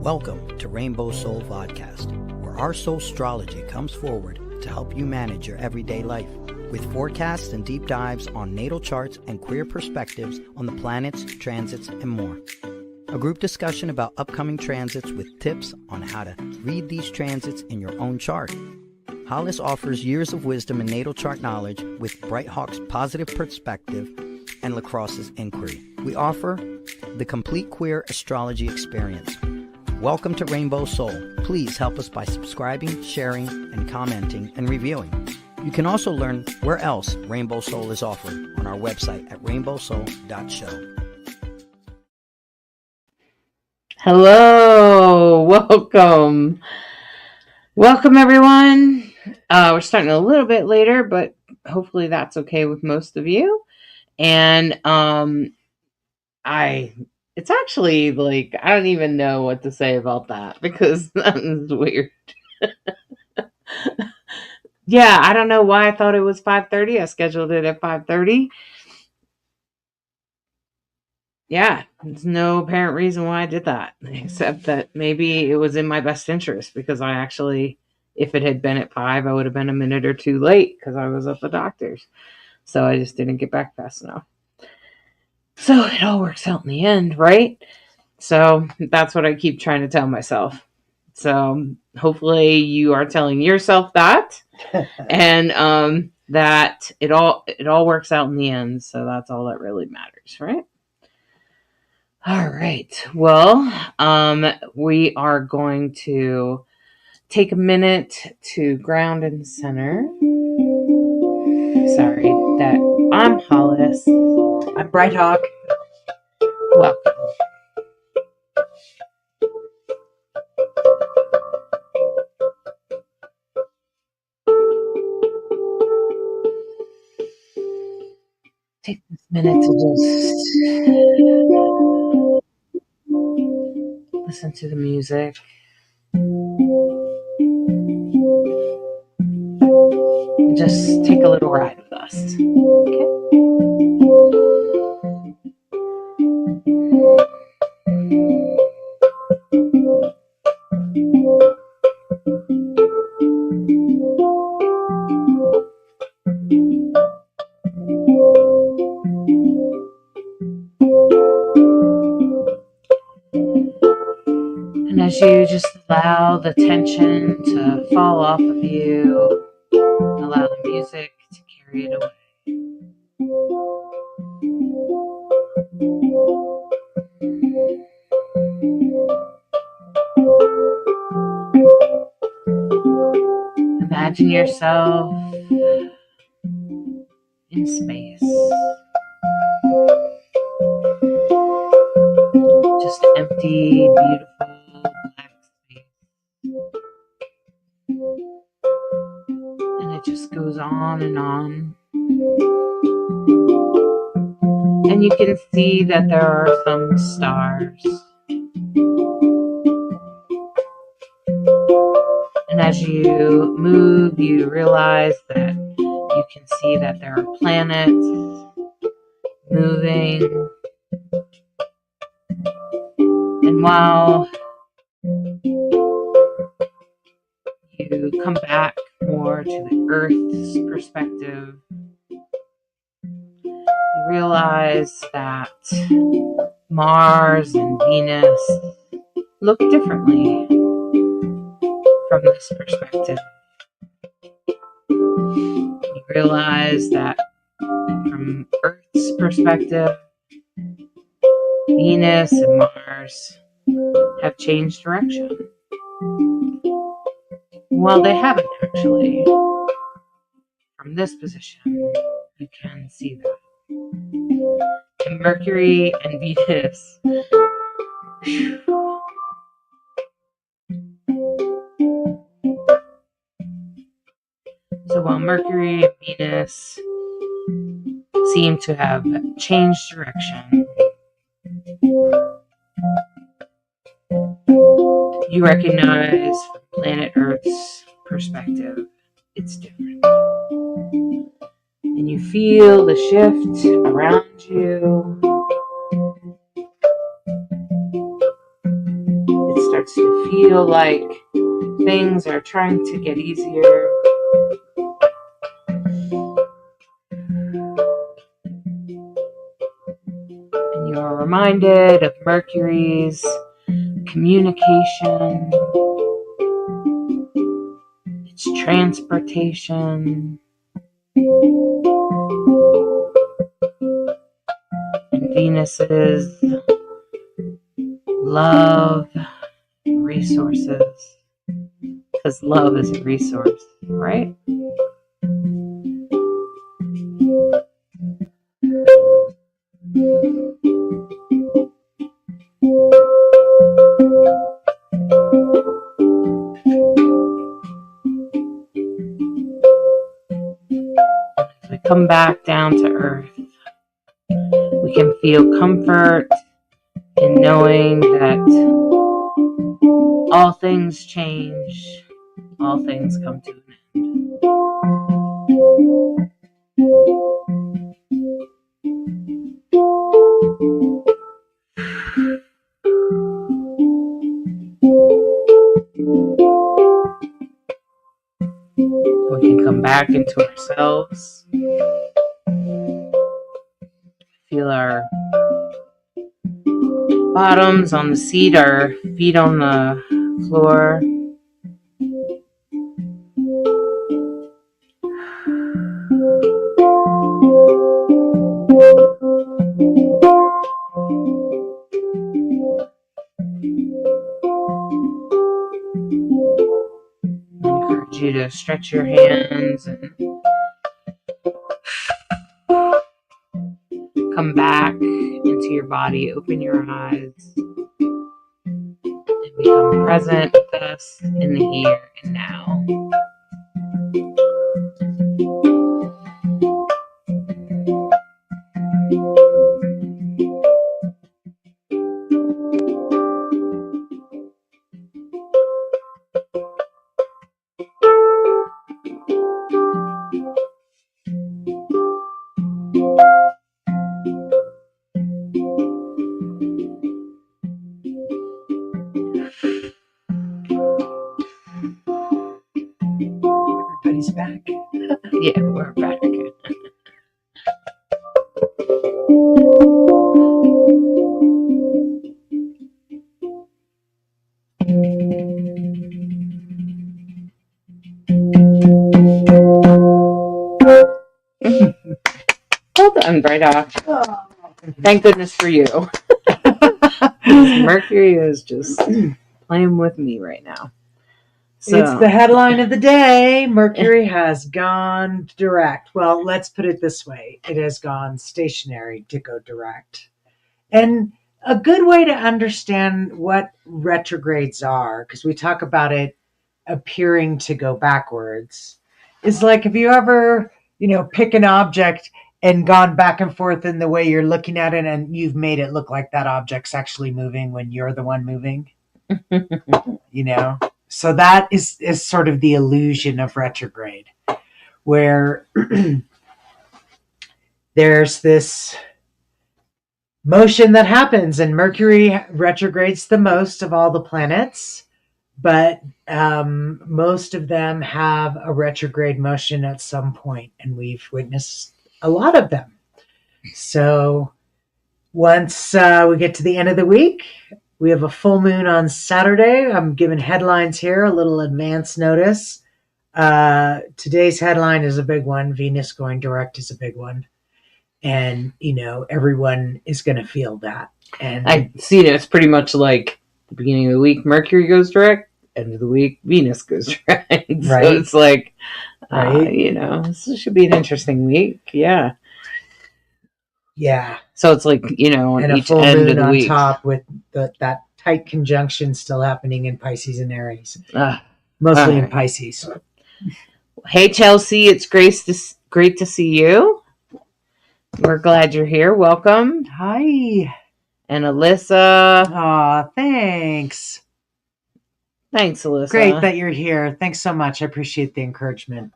Welcome to Rainbow Soul Podcast, where our soulstrology comes forward to help you manage your everyday life, with forecasts and deep dives on natal charts and queer perspectives on the planets, transits, and more. A group discussion about upcoming transits with tips on how to read these transits in your own chart. Hollis offers years of wisdom and natal chart knowledge with Bright Hawk's positive perspective and Lacrosse's inquiry. We offer the complete queer astrology experience. Welcome to Rainbow Soul. Please help us by subscribing, sharing, and commenting and reviewing. You can also learn where else Rainbow Soul is offered on our website at rainbowsoul.show. Hello, welcome everyone. We're starting a little bit later, but hopefully that's okay with most of you. And it's actually like, I don't even know what to say about that because that is weird. Yeah, I don't know why I thought it was 5:30. I scheduled it at 5:30. Yeah, there's no apparent reason why I did that, except that maybe it was in my best interest because I actually, if it had been at 5, I would have been a minute or two late because I was at the doctor's. So I just didn't get back fast enough. So it all works out in the end, right? So that's what I keep trying to tell myself. So hopefully you are telling yourself that and that it all works out in the end. So that's all that really matters, right? All right. Well, we are going to take a minute to ground and center. Sorry that I'm Hollis. I'm Bright Hawk. Welcome. Take this minute to just listen to the music. And just take a little ride with us. Okay. And as you just allow the tension to fall off of you, allow the music to carry it away. Imagine yourself in space. Just empty, beautiful, black space. And it just goes on and on. And you can see that there are some stars. And as you move, you realize that you can see that there are planets moving. And while you come back more to the Earth's perspective, you realize that Mars and Venus look differently from this perspective. You realize that from Earth's perspective, Venus and Mars have changed direction. Well, they haven't actually. From this position, you can see that. And Mercury and Venus. So while Mercury and Venus seem to have changed direction, you recognize from planet Earth's perspective, it's different. And you feel the shift around you. It starts feel like things are trying to get easier. And you are reminded of Mercury's communication, its transportation, and Venus's love, resources. Because love is a resource, right? As we come back down to earth, we can feel comfort in knowing that all things change, all things come to an end. We can come back into ourselves, feel our bottoms on the seat, our feet on the floor. I encourage you to stretch your hands and come back into your body, open your eyes, and become present with us in the here and now. Everybody's back. Yeah, we're back. Hold on, right off. Oh. Thank goodness for you. Mercury is just playing with me right now. So, It's the headline of the day. Mercury has gone direct. Well, let's put it this way. It has gone stationary to go direct. And a good way to understand what retrogrades are, because we talk about it appearing to go backwards, is like if you ever, pick an object and gone back and forth in the way you're looking at it, and you've made it look like that object's actually moving when you're the one moving. So that is sort of the illusion of retrograde, where there's this motion that happens, and Mercury retrogrades the most of all the planets, but most of them have a retrograde motion at some point, and we've witnessed a lot of them. So once we get to the end of the week, we have a full moon on Saturday. I'm giving headlines here, a little advance notice. Today's headline is a big one. Venus going direct is a big one. And, everyone is going to feel that. And I see it. It's pretty much like the beginning of the week, Mercury goes direct. End of the week, Venus goes direct. Right. So it's like, right. This should be an interesting week. Yeah. Yeah. So it's like, on and a each full end moon of the on week. top with that tight conjunction still happening in Pisces and Aries. Mostly all in right. Pisces. Hey, Chelsea, it's great to see you. We're glad you're here. Welcome. Hi. And Alyssa. Aw, thanks. Thanks, Alyssa. Great that you're here. Thanks so much. I appreciate the encouragement.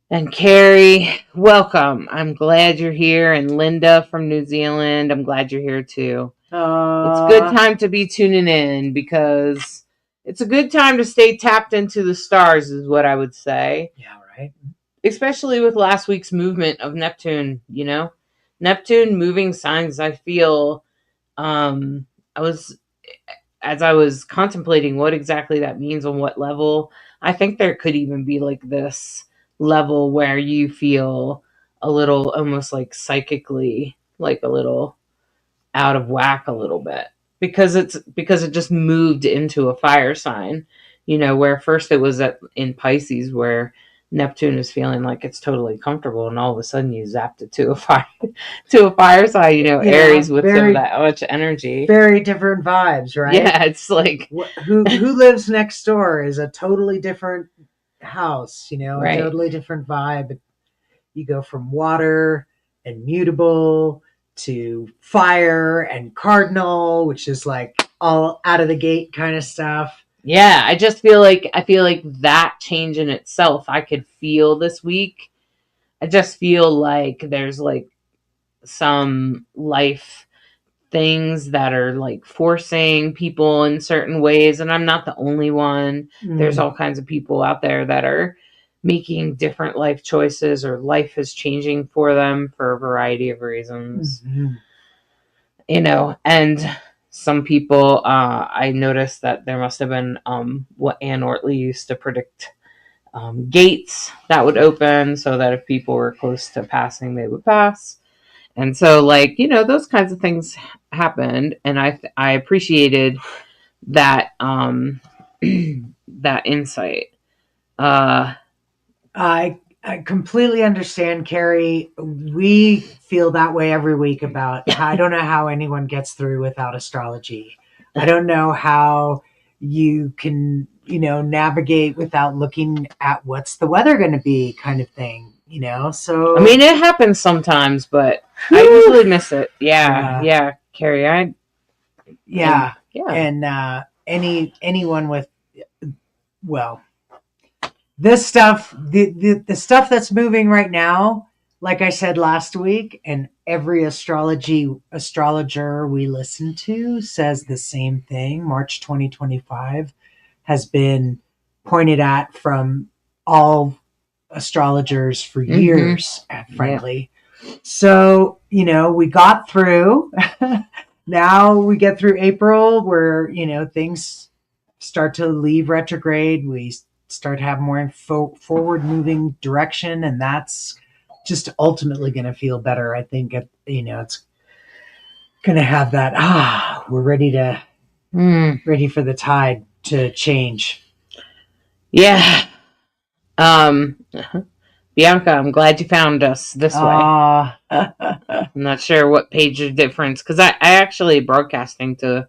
And Carrie, welcome. I'm glad you're here. And Linda from New Zealand, I'm glad you're here too. It's a good time to be tuning in because it's a good time to stay tapped into the stars, is what I would say. Yeah, right. Especially with last week's movement of Neptune, Neptune moving signs. I feel, I was, as I was contemplating what exactly that means on what level, I think there could even be like this level where you feel a little almost like psychically, like a little out of whack a little bit because it just moved into a fire sign, where first it was in Pisces where Neptune is feeling like it's totally comfortable, and all of a sudden you zapped it to a fire sign, Aries with some of that much energy. Very different vibes, right? Yeah, it's like who lives next door is a totally different house, right. A totally different vibe. You go from water and mutable to fire and cardinal, which is like all out of the gate kind of stuff. Yeah, I feel like that change in itself I could feel this week. I just feel like there's like some life things that are like forcing people in certain ways, and I'm not the only one. There's all kinds of people out there that are making different life choices, or life is changing for them for a variety of reasons. And some people, I noticed that there must have been what Anne Ortley used to predict, gates that would open so that if people were close to passing, they would pass. And so, like, those kinds of things happened, and I appreciated that that insight. I completely understand, Carrie. We feel that way every week about I don't know how anyone gets through without astrology. I don't know how you can, navigate without looking at what's the weather going to be kind of thing, So I mean, it happens sometimes, but I usually miss it. Yeah, Carrie, and anyone with, well, this stuff, the stuff that's moving right now, like I said last week, and every astrologer we listen to says the same thing. March 2025 has been pointed at from all astrologers for years, frankly. Yeah. So, we got through. Now we get through April where, things start to leave retrograde. We start to have more forward moving direction, and that's just ultimately going to feel better. I think it's going to have that we're ready for the tide to change. Yeah. Bianca, I'm glad you found us this way. I'm not sure what page of difference, because I actually broadcasting to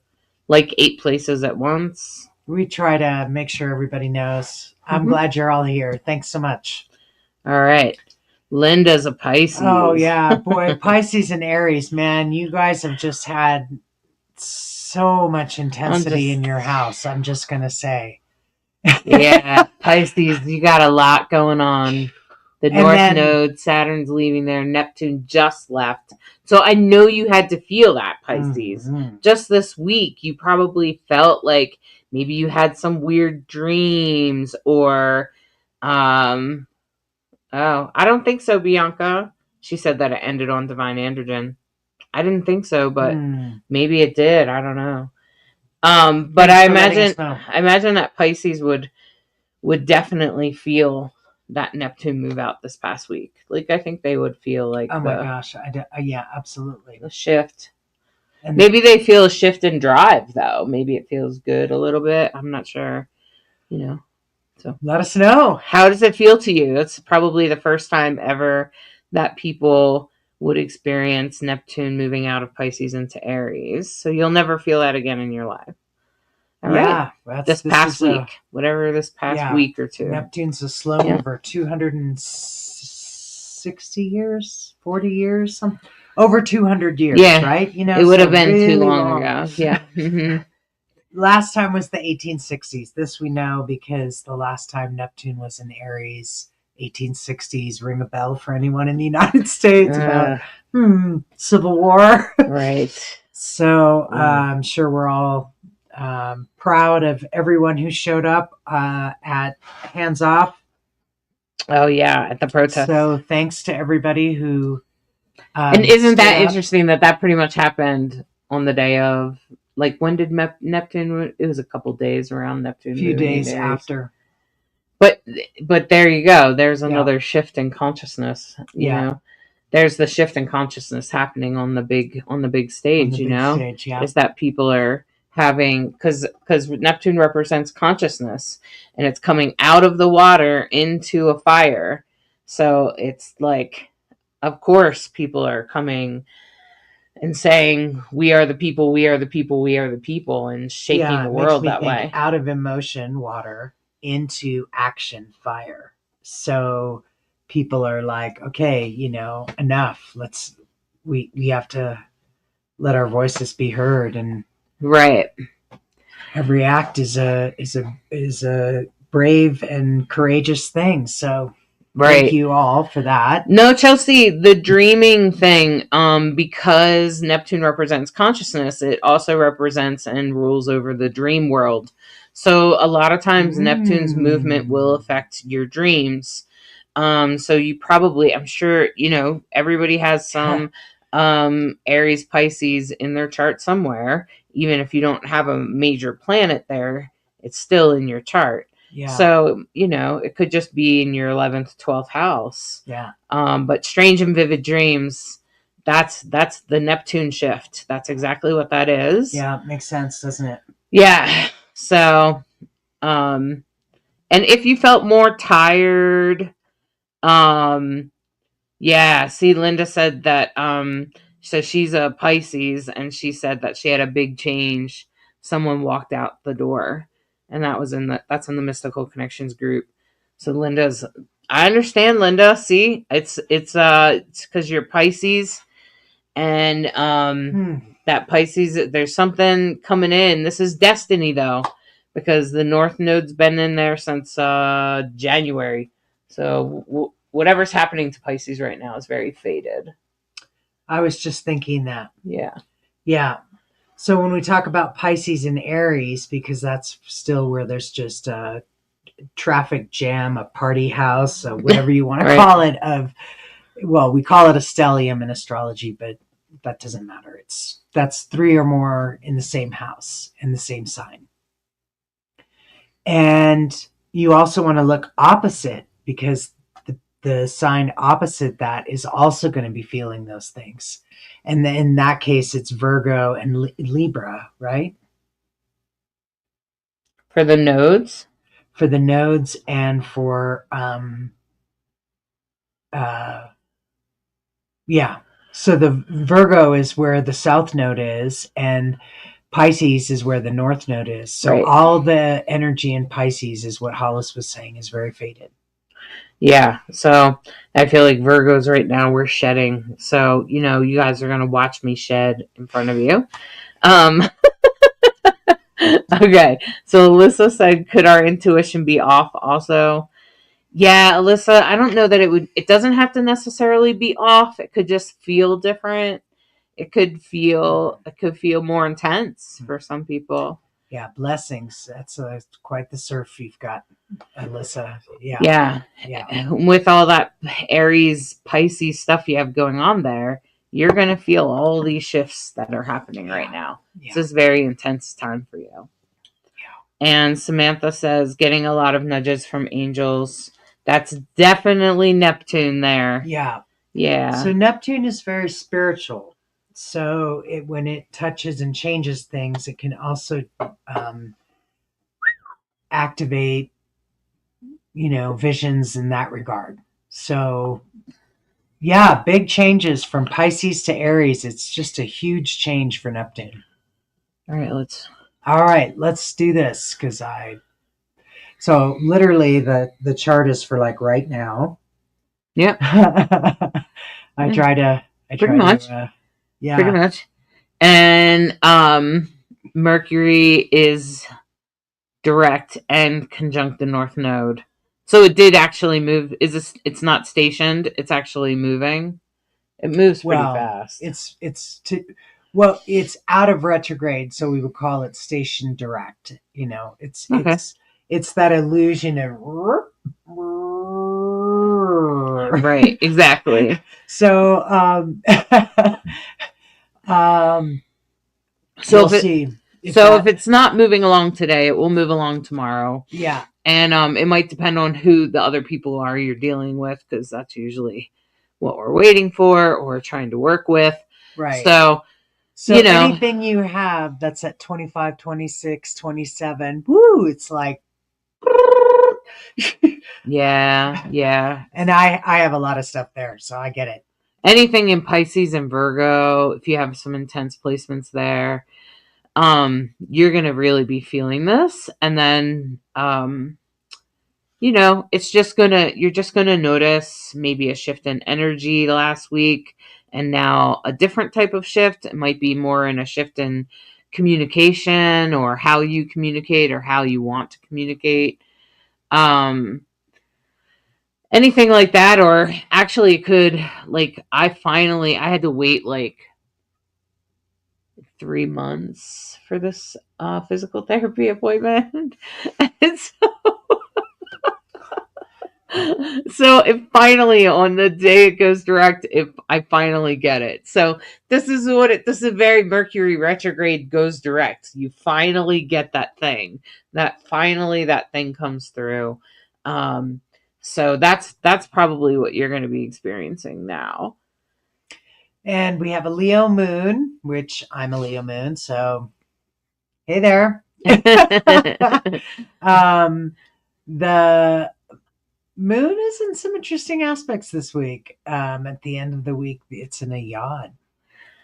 like 8 places at once. We try to make sure everybody knows. I'm glad you're all here. Thanks so much. All right. Linda's a Pisces. Oh, yeah. Boy, Pisces and Aries, man. You guys have just had so much intensity in your house. I'm just going to say. Yeah. Pisces, you got a lot going on. The North Node, Saturn's leaving there. Neptune just left. So I know you had to feel that, Pisces. Just this week, you probably felt like maybe you had some weird dreams, or, I don't think so, Bianca. She said that it ended on Divine Androgen. I didn't think so, but maybe it did. I don't know. But I imagine that Pisces would definitely feel that Neptune move out this past week. Like, I think they would feel like, oh my gosh, yeah, absolutely, a shift. And maybe they feel a shift in drive, though. Maybe it feels good a little bit. I'm not sure, So let us know. How does it feel to you? It's probably the first time ever that people would experience Neptune moving out of Pisces into Aries. So you'll never feel that again in your life. All right. This past week, whatever this past week or two. Neptune's a slow mover. 260 years, 40 years, over 200 years, right? It would have been really too long ago. Yeah. Last time was the 1860s. This we know because the last time Neptune was in Aries, 1860s, ring a bell for anyone in the United States about Civil War. Right. So I'm sure we're all proud of everyone who showed up at Hands Off. Oh yeah, at the protest. So thanks to everybody who. And isn't that stood up. interesting that pretty much happened on the day of, like, when did Neptune? It was a couple days around Neptune. A few moving days in Aries. after. But there you go. There's another shift in consciousness. You know, there's the shift in consciousness happening on the big stage. Stage, is that people are having, because Neptune represents consciousness, and it's coming out of the water into a fire. So it's like, of course, people are coming and saying, "We are the people. We are the people. We are the people," and shaking the world that way. Out of emotion, water, into action, fire. So people are like, okay, enough. We have to let our voices be heard, and right. Every act is a brave and courageous thing. So thank you all for that. No, Chelsea, the dreaming thing, because Neptune represents consciousness, it also represents and rules over the dream world. So a lot of times Neptune's movement will affect your dreams. So you probably, I'm sure, everybody has some Aries Pisces in their chart somewhere. Even if you don't have a major planet there, it's still in your chart. Yeah. So, it could just be in your 11th, 12th house. Yeah. But strange and vivid dreams, that's the Neptune shift. That's exactly what that is. Yeah, it makes sense, doesn't it? Yeah. So, and if you felt more tired, yeah, see, Linda said that, so she's a Pisces, and she said that she had a big change. Someone walked out the door, and that's in the Mystical Connections group. So I understand, Linda. See, it's because you're Pisces, and that Pisces, there's something coming in. This is destiny, though, because the North Node's been in there since January. So whatever's happening to Pisces right now is very fated. I was just thinking that. Yeah. Yeah. So when we talk about Pisces and Aries, because that's still where there's just a traffic jam, a party house, whatever you want to call it, we call it a stellium in astrology, but that doesn't matter. That's 3 or more in the same house, in the same sign. And you also want to look opposite, because the sign opposite that is also going to be feeling those things. And then in that case, it's Virgo and Libra, right? For the nodes? For the nodes and for, yeah. So the Virgo is where the South Node is, and Pisces is where the North Node is. So all the energy in Pisces is what Hollis was saying is very fated. Yeah, so I feel like Virgos right now, we're shedding. So, you guys are going to watch me shed in front of you. Okay, so Alyssa said, could our intuition be off also? Yeah, Alyssa, I don't know that it doesn't have to necessarily be off. It could just feel different. It could feel more intense for some people. Yeah, blessings. That's quite the surf you've got, Alyssa. Yeah. With all that Aries Pisces stuff you have going on there, you're going to feel all these shifts that are happening right now. This is a very intense time for you. And Samantha says, getting a lot of nudges from angels. That's definitely Neptune there. Yeah. So Neptune is very spiritual. So when it touches and changes things, it can also activate, visions in that regard. So yeah, big changes from Pisces to Aries. It's just a huge change for Neptune. All right, let's do this, because so literally the chart is for like right now. Yeah. I try to pretty much. Yeah. Pretty much. And Mercury is direct and conjunct the North Node. So it did actually move. It's not stationed, it's actually moving. It moves pretty fast. Well, it's out of retrograde, so we would call it station direct. You know, Okay. it's that illusion of Right. Exactly. so So we'll if it see if so if that it's not moving along today, it will move along tomorrow. yeah, And it might depend on who the other people are you're dealing with, because that's usually what we're waiting for or trying to work with. right. So, So you know, anything you have that's at 25, 26, 27, woo, it's like yeah. and I have a lot of stuff there, so I get it. Anything in Pisces and Virgo, if you have some intense placements there, you're going to really be feeling this. And then, you're just going to notice maybe a shift in energy last week and now a different type of shift. It might be more in a shift in communication or how you communicate or how you want to communicate. Anything like that, or actually it could, like, I had to wait like 3 months for this physical therapy appointment. And so it finally, on the day it goes direct, if I finally get it. So this is very Mercury retrograde goes direct. You finally get that thing. That thing comes through. So that's probably what you're going to be experiencing now. And we have a Leo moon, which I'm a Leo moon, so hey there. The moon is in some interesting aspects this week. At the end of the week, it's in a yod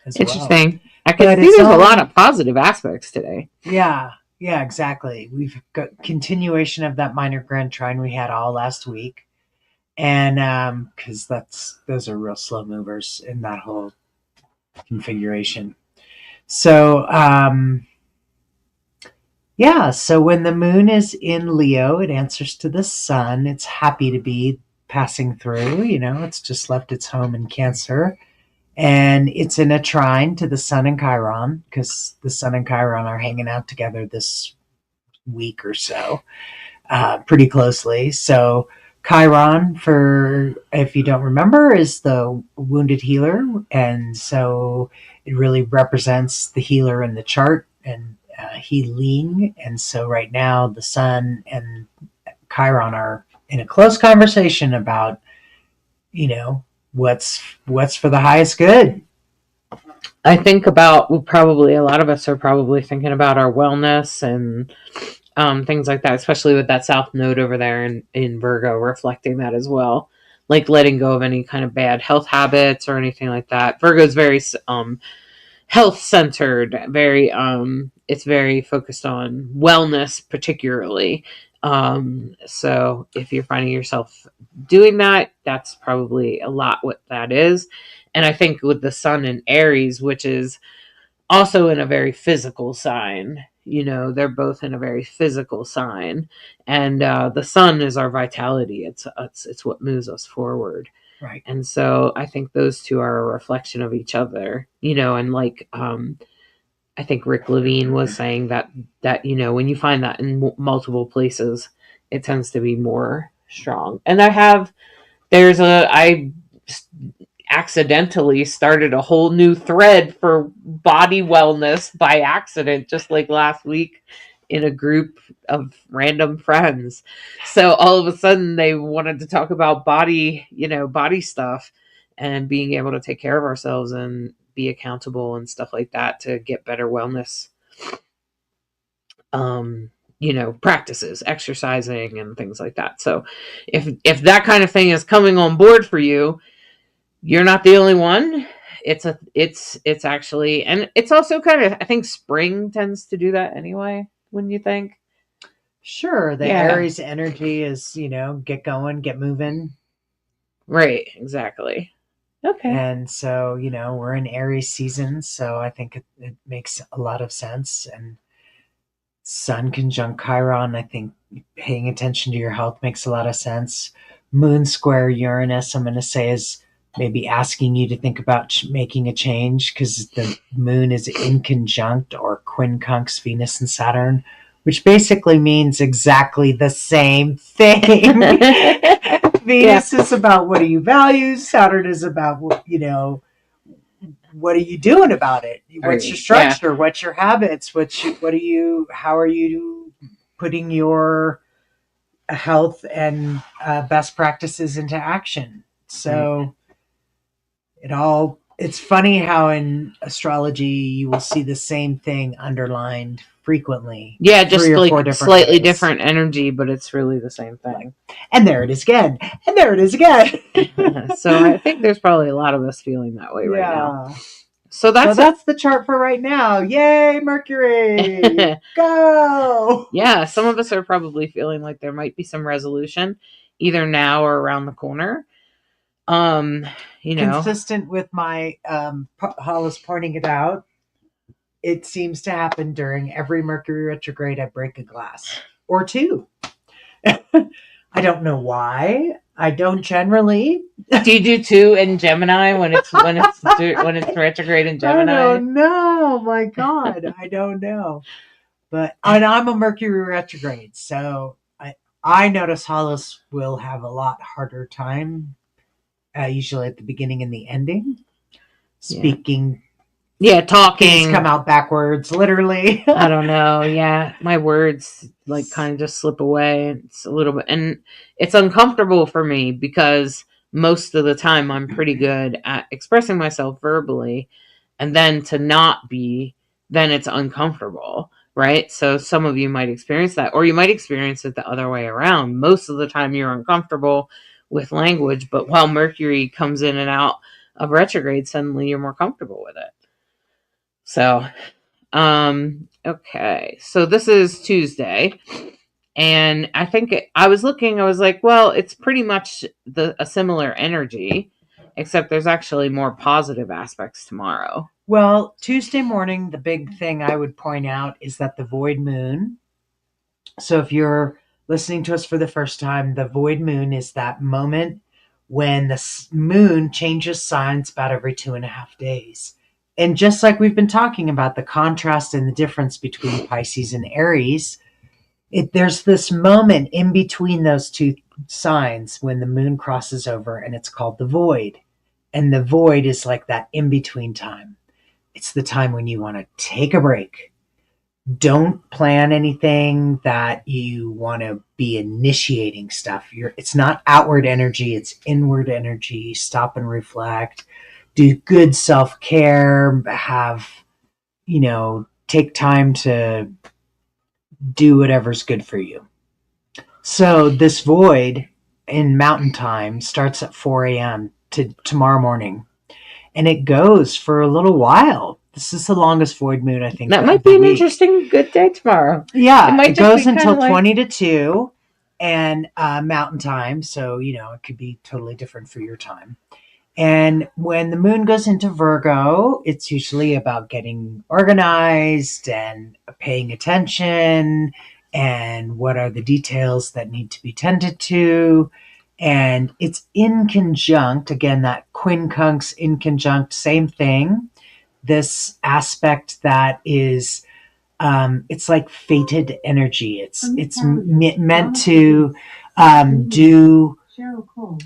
as Interesting. well. I can see there's a lot of positive aspects today. Yeah, exactly. We've got continuation of that minor grand trine we had all last week. And because those are real slow movers in that whole configuration. So so when the moon is in Leo, it answers to the sun. It's happy to be passing through, it's just left its home in Cancer. And it's in a trine to the sun and Chiron, because the sun and Chiron are hanging out together this week or so, pretty closely. So Chiron, for if you don't remember, is the wounded healer, and so it really represents the healer in the chart and healing. And so right now, the Sun and Chiron are in a close conversation about, what's for the highest good. I think a lot of us are probably thinking about our wellness and things like that, especially with that South Node over there in Virgo reflecting that as well. Like letting go of any kind of bad health habits or anything like that. Virgo is very health centered, it's very focused on wellness particularly. So if you're finding yourself doing that, that's probably a lot what that is. And I think with the sun in Aries, which is also in a very physical sign, they're both in a very physical sign, and the sun is our vitality. It's what moves us forward. Right. And so I think those two are a reflection of each other, and like, I think Rick Levine was saying that, when you find that in multiple places, it tends to be more strong. And I accidentally started a whole new thread for body wellness by accident, just like last week in a group of random friends. So all of a sudden they wanted to talk about body stuff and being able to take care of ourselves and be accountable and stuff like that to get better wellness practices, exercising and things like that. So if that kind of thing is coming on board for you, you're not the only one. It's actually, and it's also kind of, I think spring tends to do that anyway, wouldn't you think? Sure. The Aries energy is, get going, get moving. Right. Exactly. Okay. And so, we're in Aries season, so I think it makes a lot of sense. And Sun conjunct Chiron, I think paying attention to your health makes a lot of sense. Moon square Uranus, I'm going to say, is maybe asking you to think about making a change because the moon is in conjunct or quincunx Venus and Saturn, which basically means exactly the same thing. Venus is about what do you value, Saturn is about what are you doing about it? What's your structure? What's your habits? How are you putting your health and best practices into action? So it's funny how in astrology you will see the same thing underlined frequently. Yeah, just like slightly different energy, but it's really the same thing. And there it is again. And there it is again. So I think there's probably a lot of us feeling that way right now. So that's the chart for right now. Yay, Mercury! Go! Yeah, some of us are probably feeling like there might be some resolution either now or around the corner. Consistent with my Hollis pointing it out, it seems to happen during every Mercury retrograde. I break a glass or two. I don't know why. I don't generally. Do you do two in Gemini when it's retrograde in Gemini? I don't know. My God, I don't know. And I'm a Mercury retrograde, so I notice Hollis will have a lot harder time, usually at the beginning and the ending, speaking. Yeah, talking. Things come out backwards, literally. I don't know. Yeah, my words like kind of just slip away. It's a little bit, and it's uncomfortable for me because most of the time I'm pretty good at expressing myself verbally, and then to not be, then it's uncomfortable, right? So some of you might experience that, or you might experience it the other way around. Most of the time you're uncomfortable with language, but while Mercury comes in and out of retrograde, suddenly you're more comfortable with it. So, okay. So this is Tuesday. And I think I was like, well, it's pretty much a similar energy, except there's actually more positive aspects tomorrow. Well, Tuesday morning, the big thing I would point out is that the void moon. So if you're listening to us for the first time, the void moon is that moment when the moon changes signs about every 2.5 days. And just like we've been talking about the contrast and the difference between Pisces and Aries, there's this moment in between those two signs when the moon crosses over, and it's called the void. And the void is like that in-between time. It's the time when you want to take a break. Don't plan anything that you want to be initiating stuff. It's not outward energy, it's inward energy. Stop and reflect. Do good self-care, take time to do whatever's good for you. So this void in mountain time starts at 4 a.m. to tomorrow morning, and it goes for a little while. This is the longest void moon, I think. That might be an interesting good day tomorrow. Yeah, it goes until 20 to 2 and mountain time, so it could be totally different for your time. And when the moon goes into Virgo, it's usually about getting organized and paying attention and what are the details that need to be tended to. And it's in conjunct, again, that quincunx in conjunct, same thing. This aspect that is, it's like fated energy. It's meant to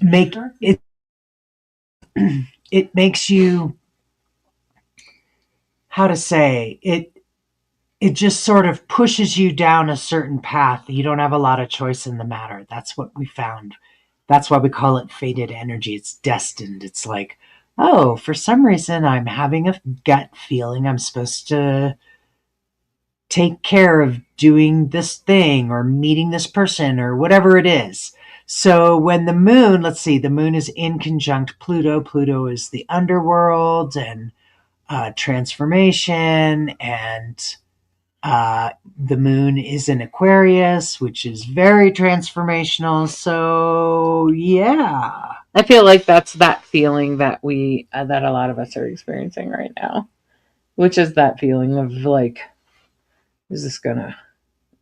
make it. It makes you, how to say it just sort of pushes you down a certain path. You don't have a lot of choice in the matter. That's what we found. That's why we call it fated energy. It's destined. It's like, oh, for some reason I'm having a gut feeling I'm supposed to take care of doing this thing or meeting this person or whatever it is. So when the moon, the moon is in conjunct Pluto. Pluto is the underworld and transformation, and the moon is in Aquarius, which is very transformational. So yeah, I feel like that's that feeling that that a lot of us are experiencing right now, which is that feeling of like, is this gonna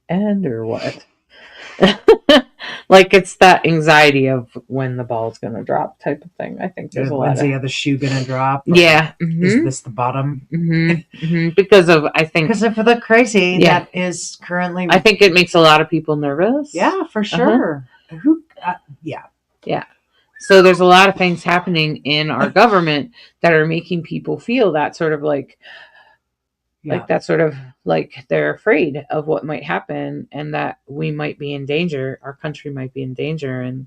end or what? like it's that anxiety of when the ball's going to drop type of thing. I think there's a lot When's of the other shoe gonna drop? yeah. Is this the bottom? Because of I think Because of the crazy Yeah. that is currently. I think it makes a lot of people nervous. Yeah, for sure. Who? Yeah. So there's a lot of things happening in our government that are making people feel that sort of like that sort of like they're afraid of what might happen and that we might be in danger. Our country might be in danger, and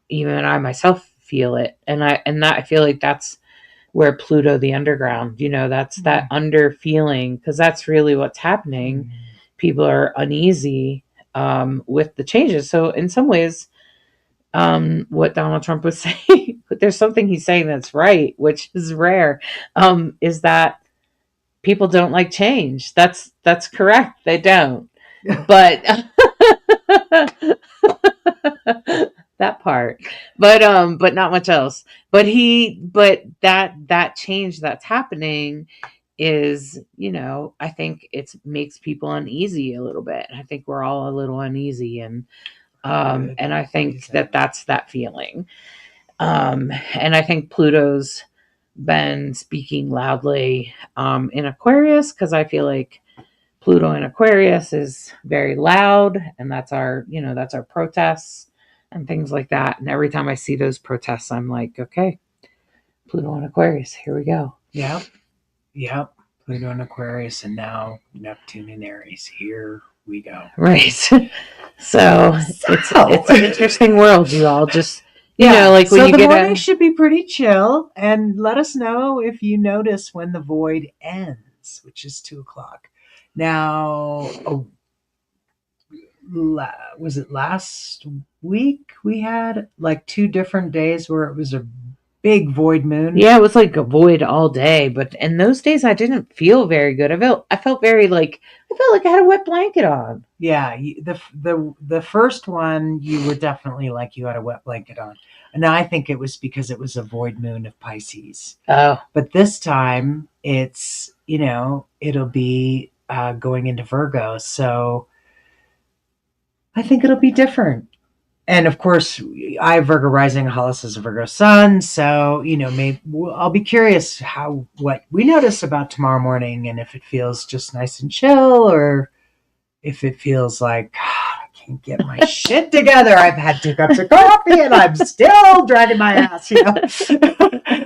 even I myself feel it. And I feel like that's where Pluto, the underground, that's that under feeling, because that's really what's happening. People are uneasy with the changes. So in some ways, what Donald Trump was saying, but there's something he's saying that's right, which is rare, is that people don't like change. That's correct. They don't. But that part. But not much else. But that change that's happening is, I think it makes people uneasy a little bit. I think we're all a little uneasy, and I think that's that feeling. And I think Pluto's been speaking loudly in Aquarius, because I feel like Pluto in Aquarius is very loud, and that's our protests and things like that. And every time I see those protests, I'm like, okay, Pluto in Aquarius, here we go. Yep. Pluto in Aquarius, and now Neptune in Aries. Here we go. Right. So it's an interesting world, you all. Just like when so you the get morning should be pretty chill, and let us know if you notice when the void ends, which is 2:00. Now, was it last week we had like 2 different days where it was a big void moon? Yeah, it was like a void all day, but in those days I didn't feel very good. I felt very like I had a wet blanket on. Yeah, the first one you were definitely like you had a wet blanket on. And I think it was because it was a void moon of Pisces. Oh. But this time it's, it'll be going into Virgo. So I think it'll be different. And of course, I have Virgo rising, Hollis is a Virgo sun. So, maybe I'll be curious what we notice about tomorrow morning, and if it feels just nice and chill, or if it feels like I can't get my shit together. I've had 2 cups of coffee and I'm still dragging my ass.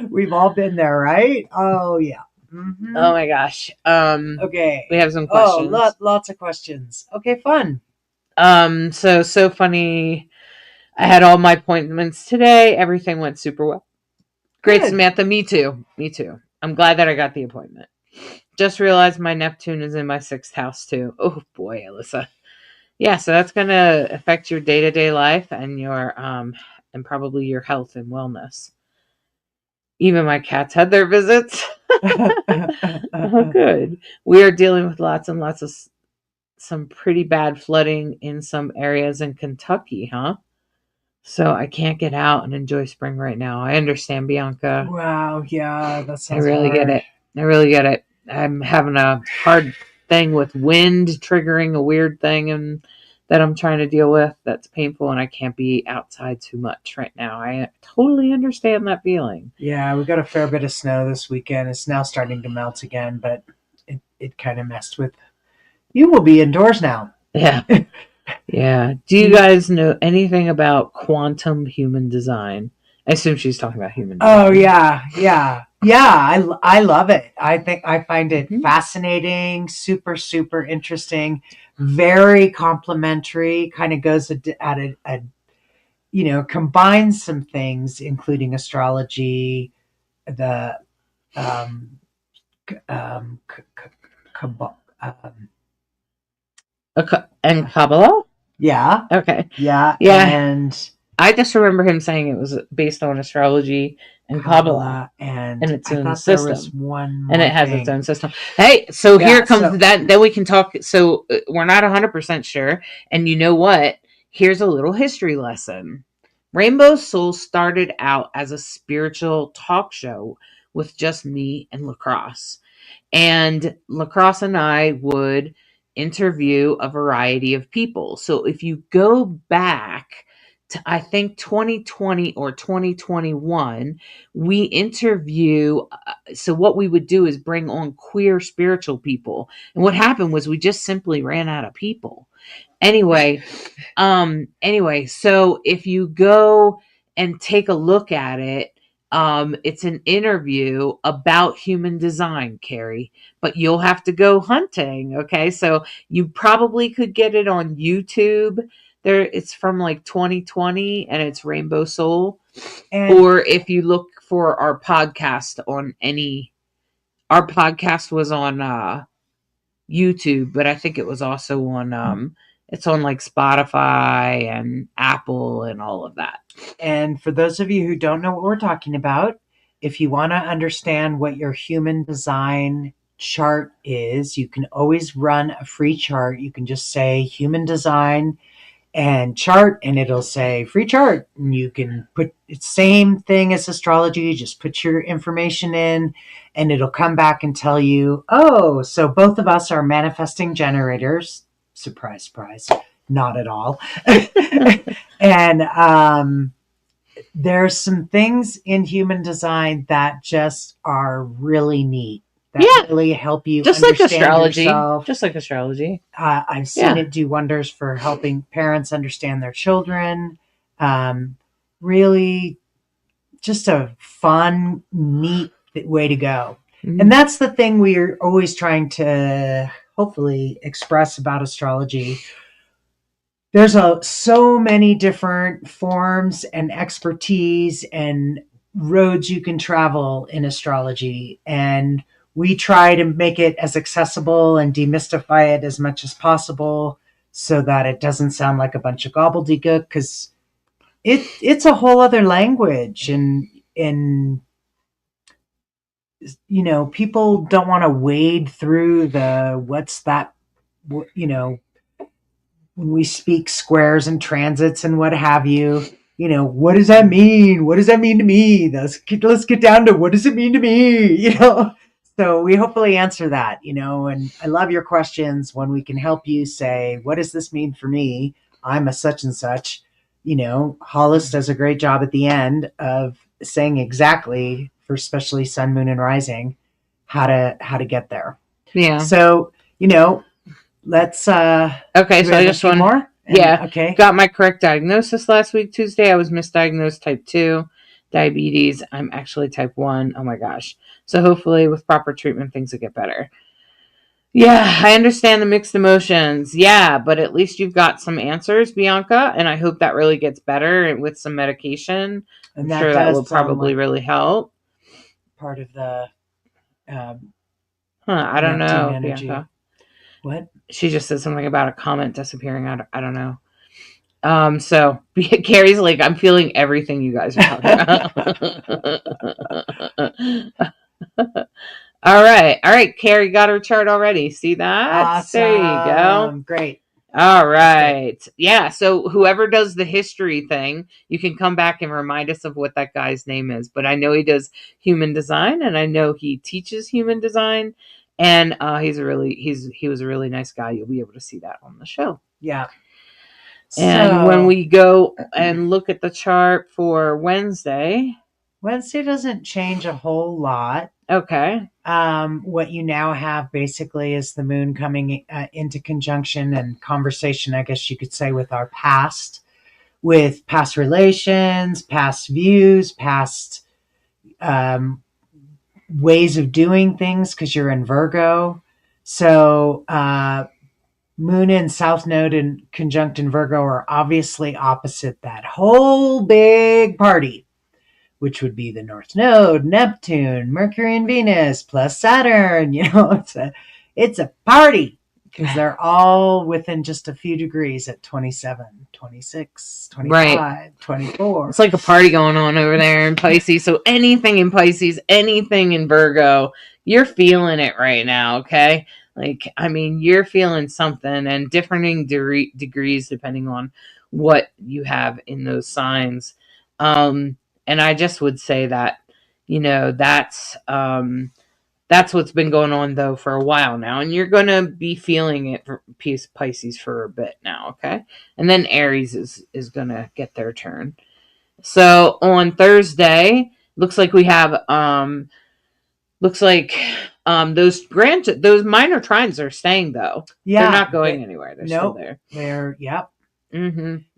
We've all been there, right? Oh yeah. Mm-hmm. Oh my gosh. Okay. We have some questions. Oh, lots of questions. Okay, fun. So funny. I had all my appointments today. Everything went super well. Great, good. Samantha. Me too. I'm glad that I got the appointment. Just realized my Neptune is in my 6th house too. Oh boy, Alyssa. Yeah, so that's going to affect your day-to-day life and your and probably your health and wellness. Even my cats had their visits. Oh, good. We are dealing with lots and lots of some pretty bad flooding in some areas in Kentucky, huh? So I can't get out and enjoy spring right now. I understand, Bianca. Wow, yeah, that sounds I really hard. get it. I'm having a hard thing with wind triggering a weird thing and that I'm trying to deal with that's painful, and I can't be outside too much right now. I totally understand that feeling. Yeah, we got a fair bit of snow this weekend. It's now starting to melt again, but it kind of messed with. You will be indoors now. Yeah. Yeah. Do you guys know anything about quantum human design? I assume she's talking about human design. Oh, yeah. I love it. I find it fascinating, super, super interesting, very complimentary, kind of goes at combines some things, including astrology, the and Kabbalah? Yeah. Okay. Yeah. And I just remember him saying it was based on astrology and Kabbalah, and its own there system. was one and it has its own system. Hey, so here comes that. Then we can talk. So we're not 100% sure. And you know what? Here's a little history lesson. Rainbow Soul started out as a spiritual talk show with just me and LaCrosse. And LaCrosse and I would interview a variety of people. So if you go back to, I think 2020 or 2021, we interview. So what we would do is bring on queer spiritual people. And what happened was we just simply ran out of people. Anyway, so if you go and take a look at it, it's an interview about human design, Carrie, but you'll have to go hunting. Okay. So you probably could get it on YouTube. There, it's from like 2020 and it's Rainbow Soul. Or if you look for our podcast on our podcast was on, YouTube, but I think it was also on, it's on like Spotify and Apple and all of that. And for those of you who don't know what we're talking about, if you want to understand what your human design chart is, you can always run a free chart. You can just say human design and chart, and it'll say free chart. And you can put it's same thing as astrology, just put your information in and it'll come back and tell you, oh, so both of us are manifesting generators. Surprise, surprise. Not at all. And there's some things in human design that just are really neat. That really help you just understand like astrology. yourself. Just like astrology. I've seen it do wonders for helping parents understand their children. Really just a fun, neat way to go. Mm-hmm. And that's the thing we're always trying to hopefully express about astrology. There's so many different forms and expertise and roads you can travel in astrology. And we try to make it as accessible and demystify it as much as possible so that it doesn't sound like a bunch of gobbledygook, because it's a whole other language. And you know, people don't want to wade through what's that, you know, when we speak squares and transits and what have you, you know, what does that mean? What does that mean to me? Let's get down to what does it mean to me? You know, so we hopefully answer that, you know, and I love your questions when we can help you say, what does this mean for me? I'm a such and such. You know, Hollis does a great job at the end of saying exactly, for especially sun, moon, and rising, how to get there. Yeah. So, you know, let's okay, so I just want more. Okay. Got my correct diagnosis last week, Tuesday. I was misdiagnosed type 2 diabetes. I'm actually type 1. Oh my gosh. So hopefully with proper treatment things will get better. Yeah, I understand the mixed emotions. Yeah, but at least you've got some answers, Bianca, and I hope that really gets better with some medication. I'm sure that will probably really help. Part of the I don't know, energy. Bianca. What? She just said something about a comment disappearing. I don't know. So Carrie's like, I'm feeling everything you guys are talking about. All right. Carrie got her chart already. See that? Awesome. There you go. Great. All right. Yeah. So whoever does the history thing, you can come back and remind us of what that guy's name is. But I know he does human design, and I know he teaches human design. And he was a really nice guy. You'll be able to see that on the show. Yeah. And when we go and look at the chart for Wednesday doesn't change a whole lot. Okay. What you now have basically is the moon coming into conjunction and conversation, I guess you could say, with our past, with past relations, past views, past ways of doing things, because you're in Virgo. So moon and south node and conjunct in Virgo are obviously opposite that whole big party, which would be the North Node, Neptune, Mercury and Venus, plus Saturn. You know, it's a party, because they're all within just a few degrees at 27, 26, 25, right. 24. It's like a party going on over there in Pisces. So anything in Pisces, anything in Virgo, you're feeling it right now, okay? Like, I mean, you're feeling something, and differing degrees depending on what you have in those signs. And I just would say that, you know, that's That's what's been going on though for a while now, and you're going to be feeling it for Pisces for a bit now, okay? And then Aries is going to get their turn. So on Thursday, looks like we have those minor trines are staying though. Yeah, they're not going anywhere. They're still there. They're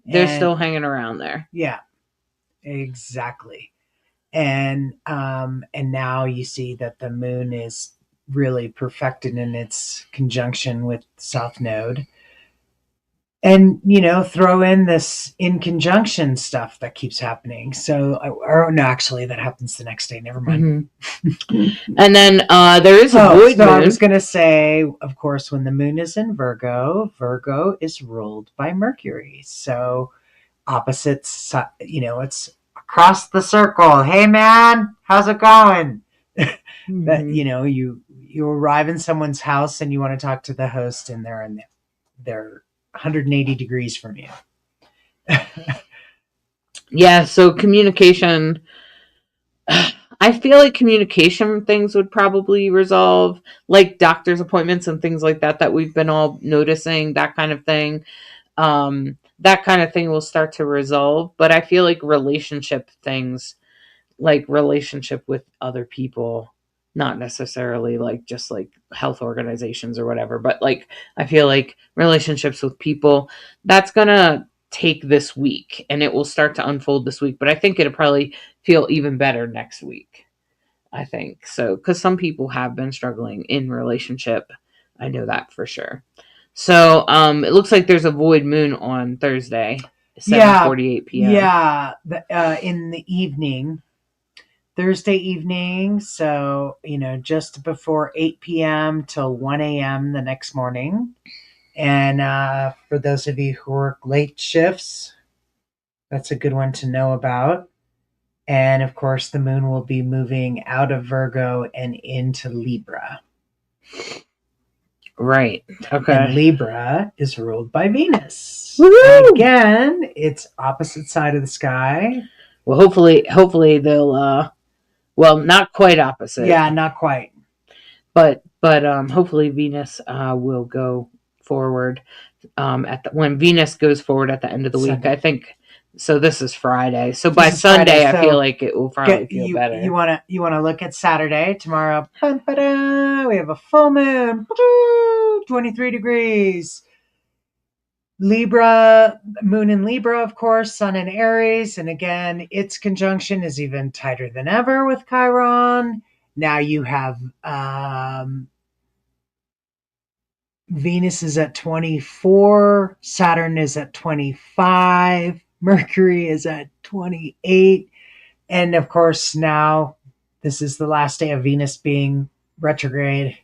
They're still hanging around there. Yeah, exactly. And now you see that the moon is really perfected in its conjunction with South Node. And, throw in this in conjunction stuff that keeps happening. So, or no, actually, that happens the next day. Never mind. And then there is a void moon. I was going to say, of course, when the moon is in Virgo, Virgo is ruled by Mercury. So, opposites, it's across the circle. Hey, man, how's it going? That, you arrive in someone's house and you want to talk to the host, and they're 180 degrees from you. Yeah, so communication, I feel like communication things would probably resolve, like doctor's appointments and things like that we've been all noticing, that kind of thing. That kind of thing will start to resolve, but I feel like relationship things, like relationship with other people, not necessarily like just like health organizations or whatever, but like I feel like relationships with people, that's gonna take this week and it will start to unfold this week, but I think it'll probably feel even better next week. I think so, because some people have been struggling in relationship. I know that for sure. So it looks like there's a void moon on Thursday, 7:48 p.m. Yeah, in the evening. Thursday evening, so, just before 8 p.m. till 1 a.m. the next morning. And for those of you who work late shifts, that's a good one to know about. And, of course, the moon will be moving out of Virgo and into Libra. Right. Okay. And Libra is ruled by Venus. Again, it's opposite side of the sky. Well, hopefully they'll well, not quite opposite. Yeah, not quite. But hopefully Venus will go forward when Venus goes forward at the end of the week. I think so. This is Friday, so by Sunday, I feel like it will probably feel better. You want to look at Saturday tomorrow? We have a full moon, 23 degrees. Libra, moon in Libra, of course, sun in Aries. And again, its conjunction is even tighter than ever with Chiron. Now you have Venus is at 24, Saturn is at 25, Mercury is at 28. And of course, now this is the last day of Venus being retrograde.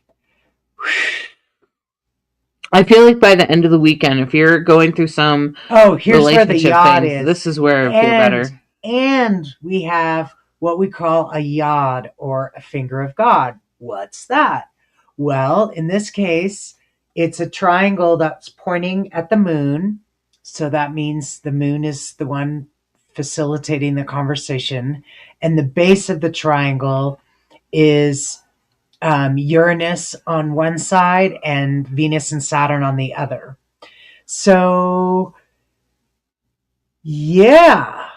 I feel like by the end of the weekend, if you're going through some here's where the yod is. This is where I feel better. And we have what we call a yod, or a finger of God. What's that? Well, in this case, it's a triangle that's pointing at the moon. So that means the moon is the one facilitating the conversation. And the base of the triangle is Uranus on one side and Venus and Saturn on the other. So, yeah.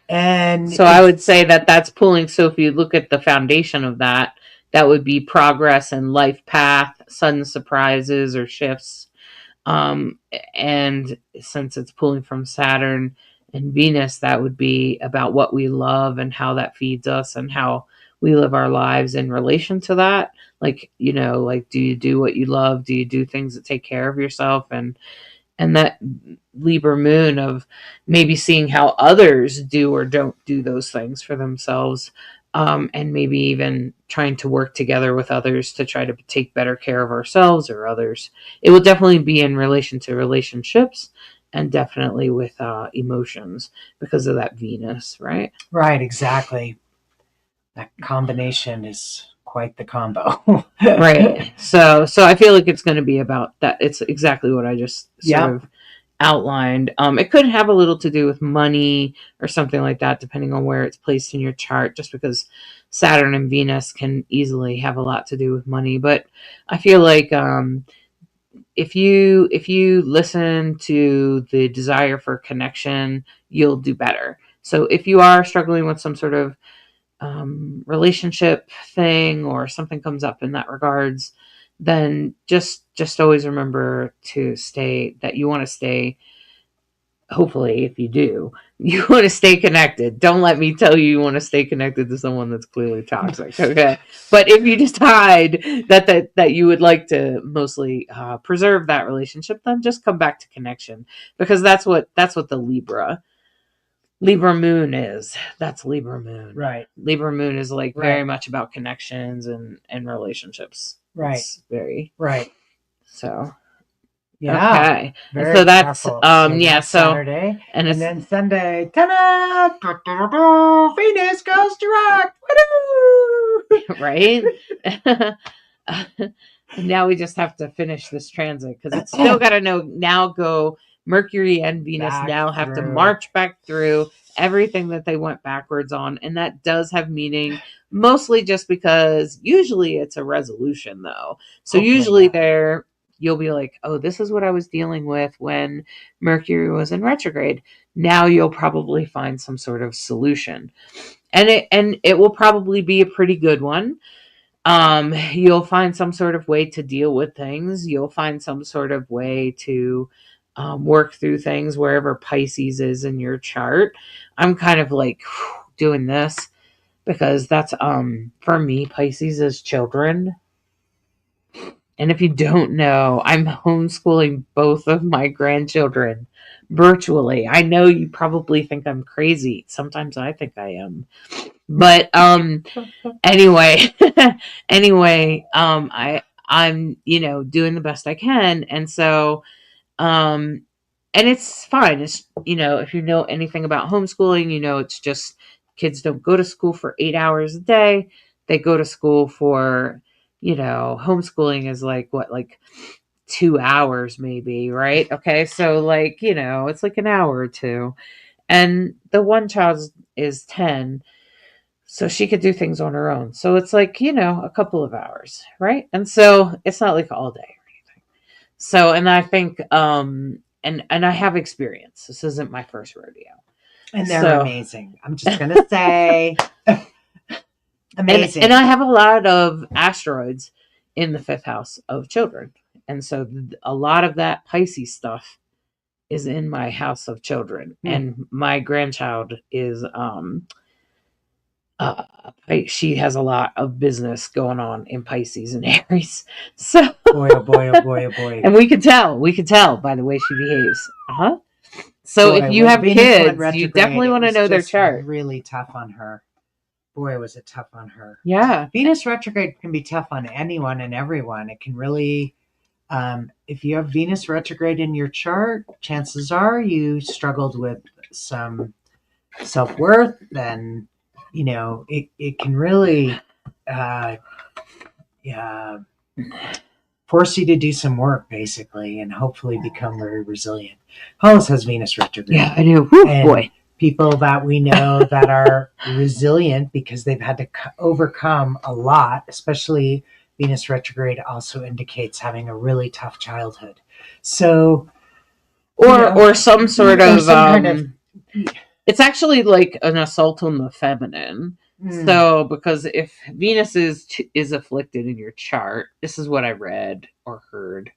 And so I would say that's pulling. So if you look at the foundation of that would be progress and life path, sudden surprises or shifts. And since it's pulling from Saturn and Venus, that would be about what we love and how that feeds us and how we live our lives in relation to that. Like, like, do you do what you love? Do you do things that take care of yourself? And that Libra moon of maybe seeing how others do or don't do those things for themselves. And maybe even trying to work together with others to try to take better care of ourselves or others. It will definitely be in relation to relationships and definitely with emotions because of that Venus, right? Right, exactly. That combination is quite the combo. Right. So I feel like it's going to be about that. It's exactly what I just sort of outlined. It could have a little to do with money or something like that, depending on where it's placed in your chart, just because Saturn and Venus can easily have a lot to do with money. But I feel like if you listen to the desire for connection, you'll do better. So if you are struggling with some sort of relationship thing or something comes up in that regards, then just always remember to stay, that you want to stay, hopefully if you do, you want to stay connected. Don't let me tell you want to stay connected to someone that's clearly toxic. Okay. But if you decide that you would like to mostly preserve that relationship, then just come back to connection, because that's what the Libra moon is. That's Libra moon. Right. Libra moon is like Right. very much about connections and relationships. Right. It's very Right. so. Yeah. Okay. Very So that's powerful. yeah. That's So Saturday, and and then Sunday, ta-da! Venus goes direct. Woo! right. Now we just have to finish this transit, because it's still got to now go. Mercury and Venus Back now have to through. march back through everything that they went backwards on, and that does have meaning, mostly just because usually it's a resolution though. So Hopefully, usually yeah. there you'll be like, oh, this is what I was dealing with when Mercury was in retrograde. Now you'll probably find some sort of solution, and it will probably be a pretty good one. You'll find some sort of way to deal with things. You'll find some sort of way to work through things wherever Pisces is in your chart. I'm kind of like doing this because that's for me, Pisces is children. And if you don't know, I'm homeschooling both of my grandchildren virtually. I know you probably think I'm crazy. Sometimes I think I am. But anyway, I'm doing the best I can, and so and it's fine. It's if you know anything about homeschooling, it's just kids don't go to school for 8 hours a day. They go to school for homeschooling is like what, like 2 hours maybe, right? Okay, so like it's like an hour or two, and the one child is 10. So she could do things on her own. So it's like, a couple of hours, right? And so it's not like all day or anything. So, and I think, and I have experience. This isn't my first rodeo. And they're amazing. I'm just going to say amazing. And I have a lot of asteroids in the 5th house of children. And so a lot of that Pisces stuff is in my house of children. And my grandchild is, she has a lot of business going on in Pisces and Aries. So boy, oh boy, oh boy, oh boy. And we can tell by the way she behaves. So boy, if you have kids, you definitely want to know their chart. Really tough on her. Boy, was it tough on her. Yeah. Venus retrograde can be tough on anyone and everyone. It can really, if you have Venus retrograde in your chart, chances are you struggled with some self-worth, then it can really force you to do some work, basically, and hopefully become very resilient. Hollis has Venus retrograde. Yeah, I do. Woo, boy. People that we know that are resilient because they've had to overcome a lot, especially Venus retrograde also indicates having a really tough childhood. So, or some sort of kind of it's actually like an assault on the feminine. So, because if Venus is afflicted in your chart, this is what I read or heard.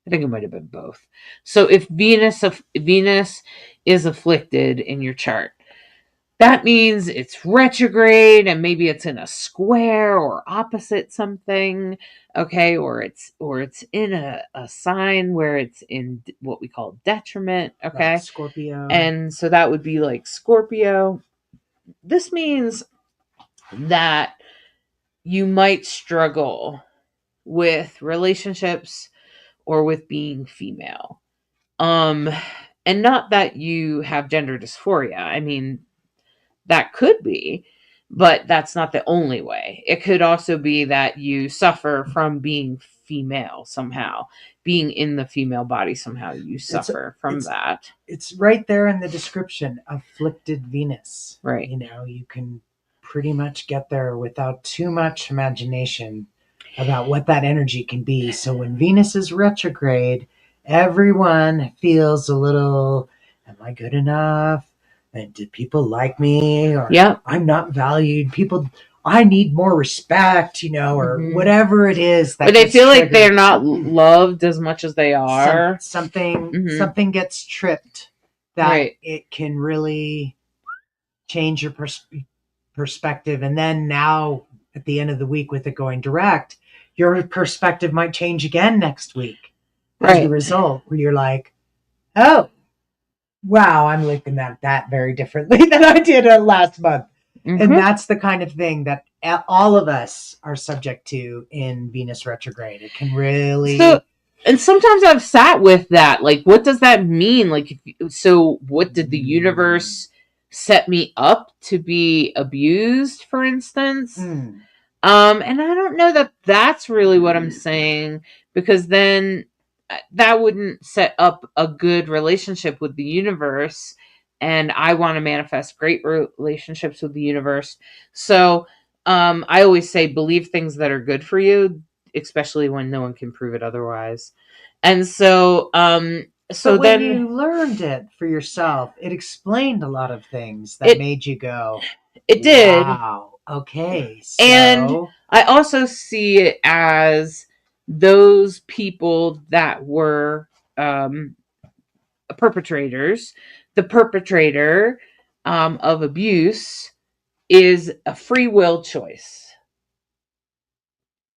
I think it might have been both. So, if Venus is afflicted in your chart, that means it's retrograde, and maybe it's in a square or opposite something. Okay, or it's in a sign where it's in what we call detriment. Okay, like Scorpio, and so that would be like Scorpio. This means that you might struggle with relationships or with being female. And not that you have gender dysphoria. I mean, that could be, but that's not the only way. It could also be that you suffer from being female somehow, being in the female body somehow. You suffer from that. It's right there in the description, afflicted Venus. Right. You know, you can pretty much get there without too much imagination about what that energy can be. So when Venus is retrograde, everyone feels a little, am I good enough? And did people like me? Or Yep. I'm not valued. People, I need more respect, you know, or whatever it is. That they feel like they're not loved as much as they are. Something gets tripped that it can really change your perspective. And then now at the end of the week with it going direct, your perspective might change again next week as a result, where you're like, oh, wow, I'm looking at that very differently than I did last month. And that's the kind of thing that all of us are subject to in Venus retrograde. It can really... And sometimes I've sat with that. Like, what does that mean? Like, so what did the universe set me up to be abused, for instance? And I don't know that that's really what I'm saying, because then that wouldn't set up a good relationship with the universe. And I want to manifest great relationships with the universe. So I always say, believe things that are good for you, especially when no one can prove it otherwise. And so but when you learned it for yourself, it explained a lot of things that made you go, it did. Wow. Okay. So... And I also see it as those people that were perpetrators. The perpetrator of abuse is a free will choice.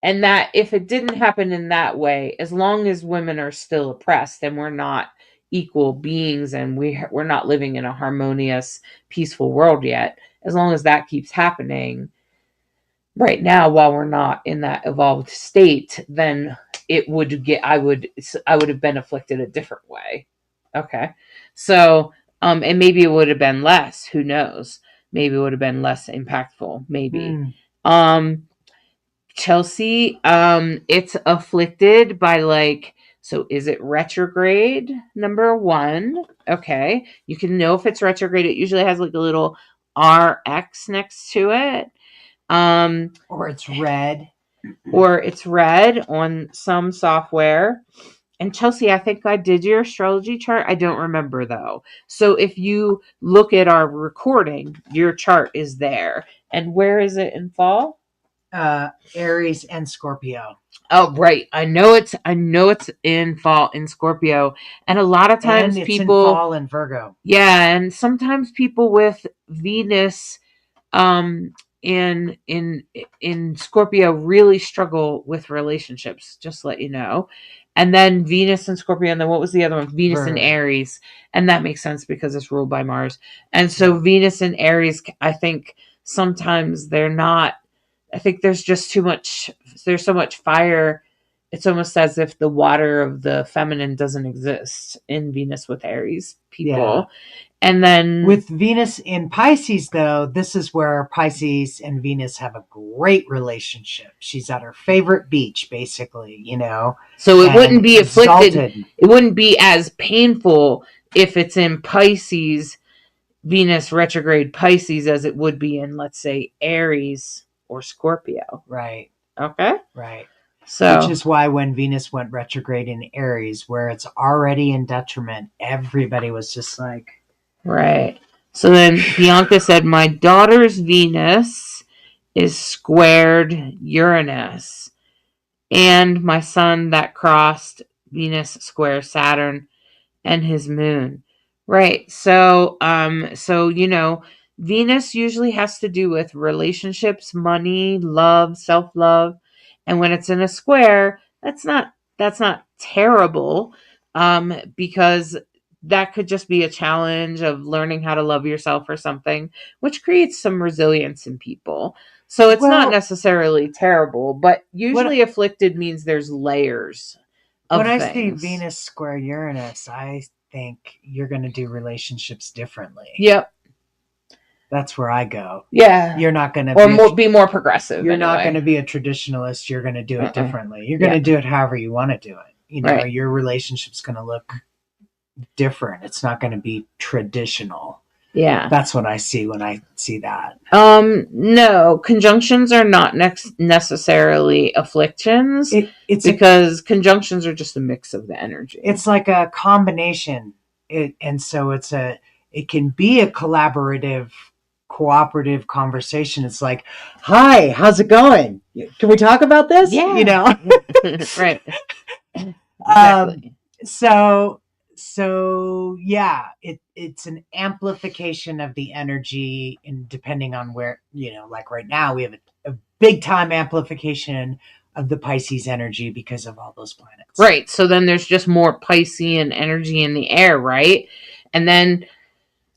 And that if it didn't happen in that way, as long as women are still oppressed and we're not equal beings and we're not living in a harmonious, peaceful world yet, as long as that keeps happening right now while we're not in that evolved state, then it would get, I would have been afflicted a different way. Okay. So, and maybe it would have been less, who knows? Maybe it would have been less impactful. Maybe. Chelsea, it's afflicted by so is it retrograde? Number 1. Okay. You can know if it's retrograde. It usually has a little RX next to it. Or it's red. Or it's red on some software. And Chelsea, I think I did your astrology chart. I don't remember though. So if you look at our recording, your chart is there. And where is it in fall? Aries and Scorpio. Oh, right. I know it's in fall in Scorpio. And a lot of times and it's people in fall in Virgo. Yeah, and sometimes people with Venus in Scorpio really struggle with relationships, just to let you know. And then Venus and Scorpio, and then what was the other one? Venus and Aries. And that makes sense because it's ruled by Mars. And so Venus and Aries, I think sometimes they're not, I think there's just too much, there's so much fire. It's almost as if the water of the feminine doesn't exist in Venus with Aries people. Yeah. And then with Venus in Pisces, though, this is where Pisces and Venus have a great relationship. She's at her favorite beach, basically, you know. So it wouldn't be afflicted. It wouldn't be as painful if it's in Pisces, Venus retrograde Pisces, as it would be in, let's say, Aries or Scorpio. Right. Okay. Right. So, which is why when Venus went retrograde in Aries, where it's already in detriment, everybody was just like... Right. So then Bianca said, my daughter's Venus is squared Uranus. And my son that crossed Venus square Saturn and his moon. Right. So, you know, Venus usually has to do with relationships, money, love, self-love. And when it's in a square, that's not terrible, because that could just be a challenge of learning how to love yourself or something, which creates some resilience in people. So it's not necessarily terrible, but usually afflicted means there's layers of things. When I see Venus square Uranus, I think you're going to do relationships differently. Yep. That's where I go. Yeah. You're not going to be more progressive. You're not anyway. going to be a traditionalist. You're going to do it Uh-uh. differently. You're going to do it however you want to do it. You know, Right. your relationship's going to look different. It's not going to be traditional. Yeah. That's what I see when I see that. No, conjunctions are not necessarily afflictions because conjunctions are just a mix of the energy. It's like a combination. It can be a collaborative, cooperative conversation. It's like, hi, how's it going? Can we talk about this? Yeah. You know? Right. Exactly. So yeah, it's an amplification of the energy, and depending on where, you know, like right now we have a big time amplification of the Pisces energy because of all those planets. Right. So then there's just more Piscean energy in the air, right? And then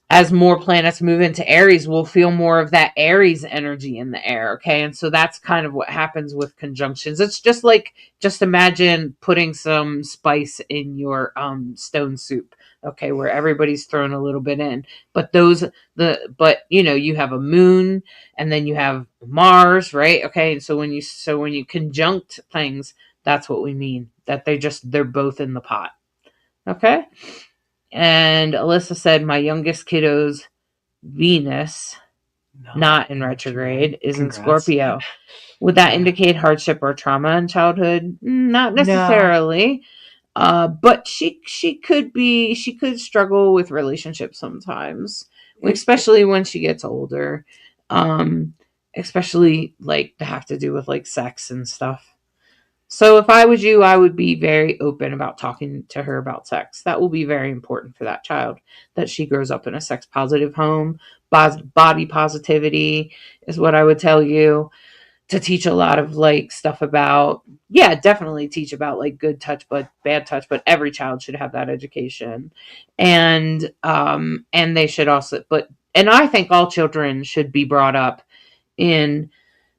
as more planets move into Aries, we'll feel more of that Aries energy in the air. Okay. And so that's kind of what happens with conjunctions. It's just like, just imagine putting some spice in your stone soup. Okay. Where everybody's thrown a little bit in, but you know, you have a moon and then you have Mars, right? Okay. And so when you conjunct things, that's what we mean, that they're both in the pot. Okay. And Alyssa said, my youngest kiddo's Venus, not in retrograde, is in Scorpio. Would that indicate hardship or trauma in childhood? Not necessarily. No. But she could struggle with relationships sometimes, especially when she gets older. Especially like to have to do with like sex and stuff. So if I was you, I would be very open about talking to her about sex. That will be very important for that child, that she grows up in a sex positive home. Body positivity is what I would tell you. To teach a lot of like stuff about, definitely teach about like good touch, but bad touch, but every child should have that education. And they should also, and I think all children should be brought up in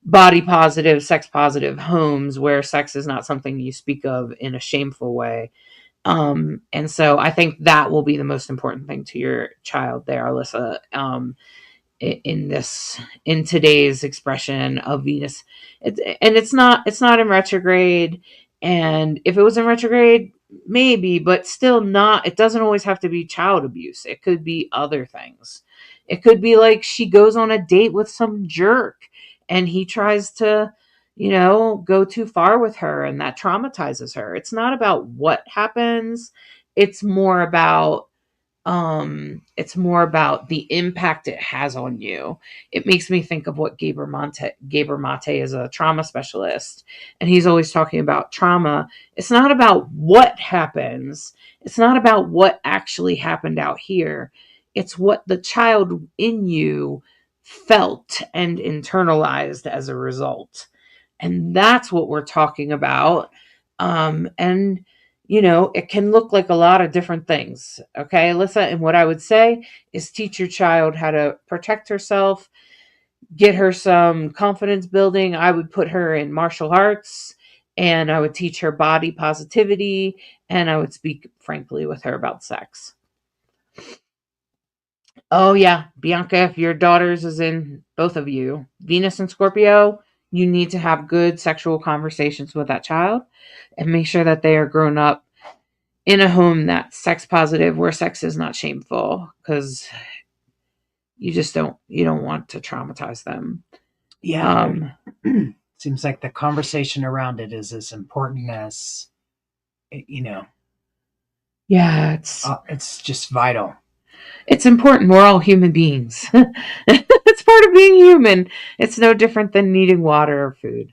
body positive, sex positive homes where sex is not something you speak of in a shameful way. And so I think that will be the most important thing to your child there, Alyssa, in today's expression of Venus. It's not in retrograde. And if it was in retrograde, maybe, but still not. It doesn't always have to be child abuse. It could be other things. It could be like she goes on a date with some jerk and he tries to, go too far with her, and that traumatizes her. It's not about what happens. It's more about the impact it has on you. It makes me think of what Gaber Mate is, a trauma specialist, and he's always talking about trauma. It's not about what happens. It's not about what actually happened out here. It's what the child in you felt and internalized as a result. And that's what we're talking about. And it can look like a lot of different things. Okay, Alyssa, and what I would say is teach your child how to protect herself, get her some confidence building. I would put her in martial arts, and I would teach her body positivity, and I would speak frankly with her about sex. Oh yeah, Bianca, if your daughters is in, both of you, Venus and Scorpio, you need to have good sexual conversations with that child and make sure that they are grown up in a home that's sex positive, where sex is not shameful, because you don't want to traumatize them. Yeah. Seems like the conversation around it is as important as, Yeah, it's just vital. It's important. We're all human beings. It's part of being human. It's no different than needing water or food.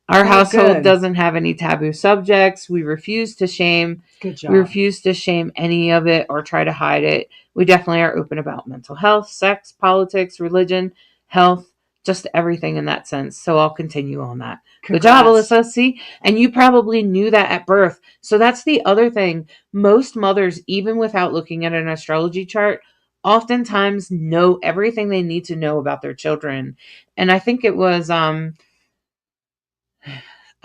Our household doesn't have any taboo subjects. We refuse to shame. Good job. We refuse to shame any of it or try to hide it. We definitely are open about mental health, sex, politics, religion, health, just everything in that sense. So I'll continue on that. Congrats. Good job, Alyssa. See? And you probably knew that at birth. So that's the other thing. Most mothers, even without looking at an astrology chart, oftentimes know everything they need to know about their children. And I think it was...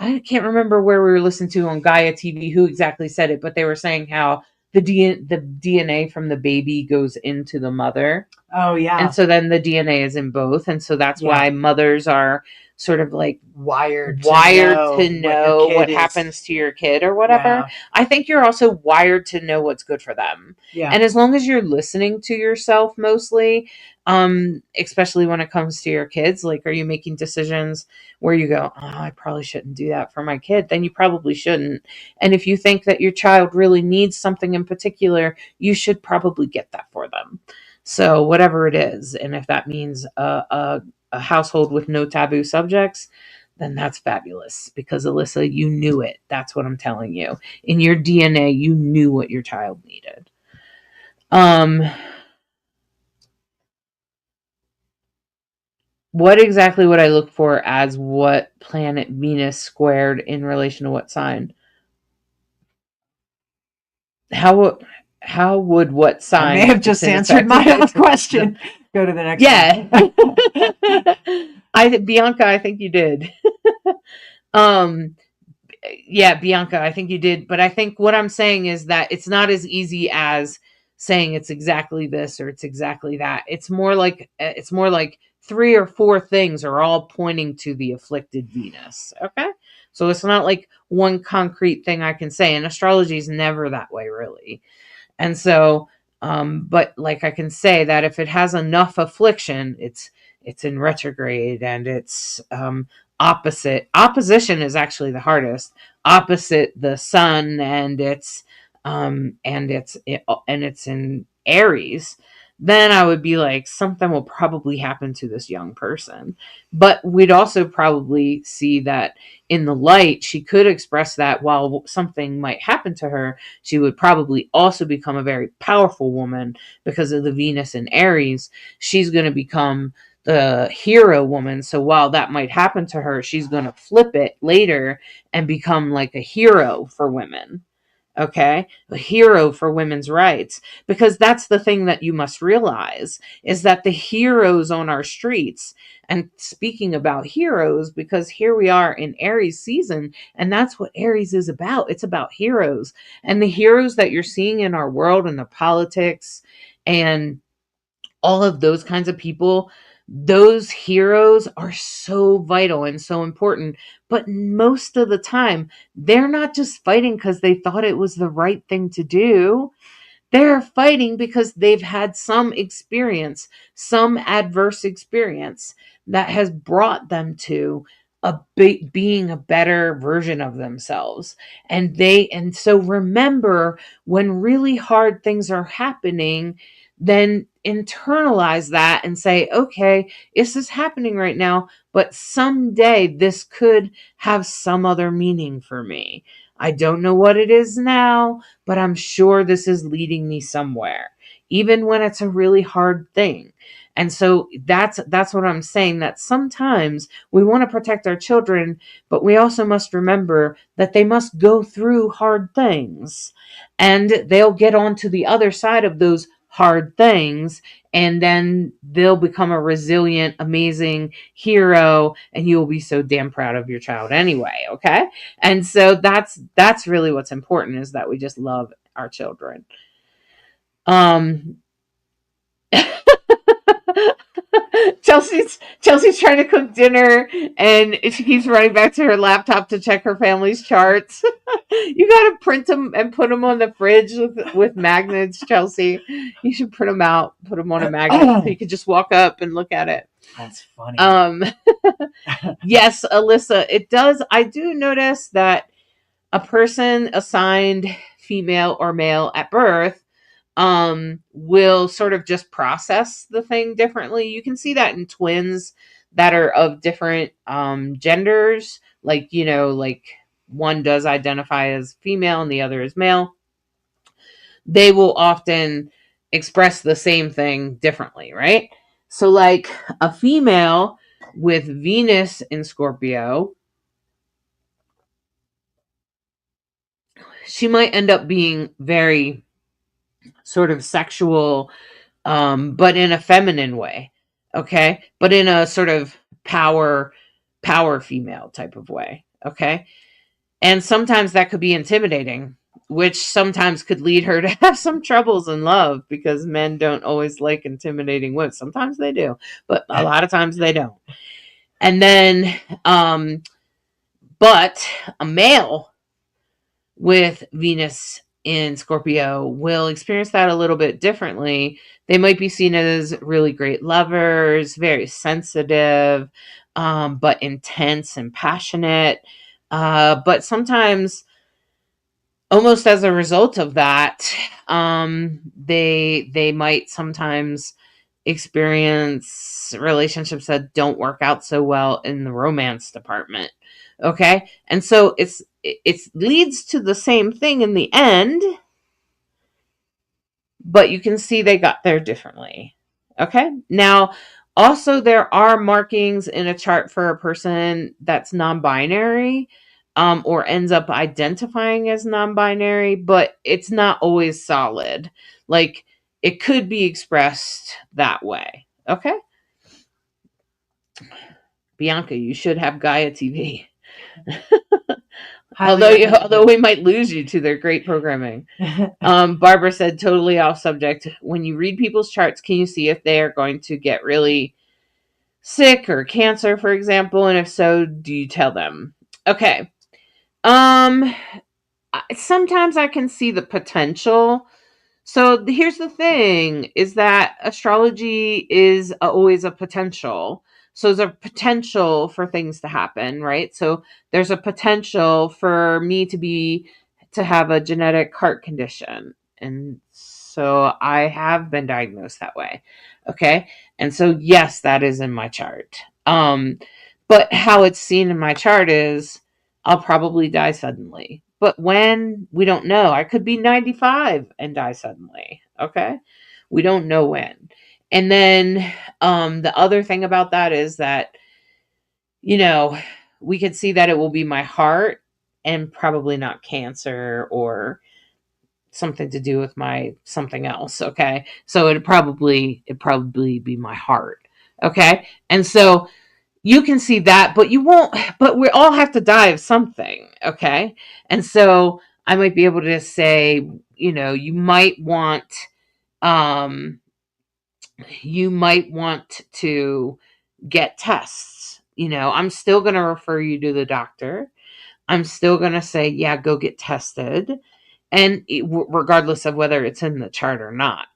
I can't remember where we were listening to on Gaia TV who exactly said it, but they were saying how the DNA from the baby goes into the mother. Oh yeah. And so then the DNA is in both. And so that's Yeah. why mothers are sort of like wired to know what happens to your kid or whatever. Yeah. I think you're also wired to know what's good for them. Yeah. And as long as you're listening to yourself mostly, especially when it comes to your kids, like, are you making decisions where you go, oh, I probably shouldn't do that for my kid? Then you probably shouldn't. And if you think that your child really needs something in particular, you should probably get that for them. So whatever it is, and if that means a household with no taboo subjects, then that's fabulous, because Alyssa, you knew it. That's what I'm telling you. In your DNA, you knew what your child needed. What exactly would I look for as what planet Venus squared in relation to what sign? How would what sign? I may have just answered my own question. Go to the next one. Bianca, I think you did. Yeah, Bianca, I think you did. But I think what I'm saying is that it's not as easy as saying it's exactly this or it's exactly that. It's more like 3 or 4 things are all pointing to the afflicted Venus. Okay. So it's not like one concrete thing I can say. And astrology is never that way, really. And so, but like I can say that if it has enough affliction, it's in retrograde, and it's opposition is actually the hardest. Opposite the sun, and it's in Aries. Then I would be like, something will probably happen to this young person. But we'd also probably see that in the light, she could express that while something might happen to her, she would probably also become a very powerful woman because of the Venus in Aries. She's going to become the hero woman. So while that might happen to her, she's going to flip it later and become like a hero for women. Okay, a hero for women's rights, because that's the thing that you must realize, is that the heroes on our streets, and speaking about heroes, because here we are in Aries season, and that's what Aries is about. It's about heroes, and the heroes that you're seeing in our world and the politics and all of those kinds of people, those heroes are so vital and so important. But most of the time, they're not just fighting because they thought it was the right thing to do. They're fighting because they've had some experience, some adverse experience that has brought them to being a better version of themselves. And so remember, when really hard things are happening, then internalize that and say, okay, this is happening right now, but someday this could have some other meaning for me. I don't know what it is now, but I'm sure this is leading me somewhere, even when it's a really hard thing. And so that's what I'm saying, that sometimes we want to protect our children, but we also must remember that they must go through hard things, and they'll get onto the other side of those hard things, and then they'll become a resilient, amazing hero, and you'll be so damn proud of your child anyway. Okay. And so that's really what's important, is that we just love our children. Chelsea's trying to cook dinner, and she keeps running back to her laptop to check her family's charts. You gotta print them and put them on the fridge with magnets, Chelsea. You should print them out, put them on a magnet, so you could just walk up and look at it. That's funny. Yes, Alyssa, it does. I do notice that a person assigned female or male at birth will sort of just process the thing differently. You can see that in twins that are of different genders, like, like one does identify as female and the other is male. They will often express the same thing differently, right? So like a female with Venus in Scorpio, she might end up being very sort of sexual, but in a feminine way. Okay. But in a sort of power female type of way. Okay. And sometimes that could be intimidating. which sometimes could lead her to have some troubles in love, because men don't always like intimidating women. Sometimes they do, but a lot of times they don't. And then, but a male with Venus in Scorpio will experience that a little bit differently. They might be seen as really great lovers, very sensitive, but intense and passionate. But sometimes, almost as a result of that, they might sometimes experience relationships that don't work out so well in the romance department. Okay, and so it leads to the same thing in the end, but you can see they got there differently. Okay, now also there are markings in a chart for a person that's non-binary, or ends up identifying as non-binary, but it's not always solid. Like, it could be expressed that way. Okay, Bianca, you should have Gaia TV. Although we might lose you to their great programming. Barbara said, totally off subject. When you read people's charts, can you see if they are going to get really sick or cancer, for example? And if so, do you tell them? Okay. Sometimes I can see the potential. So here's the thing, is that astrology is always a potential. So there's a potential for things to happen, right? So there's a potential for me to have a genetic heart condition. And so I have been diagnosed that way. Okay. And so, yes, that is in my chart. But how it's seen in my chart is I'll probably die suddenly. But when, we don't know. I could be 95 and die suddenly. Okay. We don't know when. And then the other thing about that is that, we could see that it will be my heart and probably not cancer or something to do with my something else. Okay. So it'd probably be my heart. Okay. And so you can see that, but you won't, but we all have to die of something. Okay. And so I might be able to say, you might want, um, to get tests. I'm still going to refer you to the doctor. I'm still going to say, yeah, go get tested. And regardless of whether it's in the chart or not.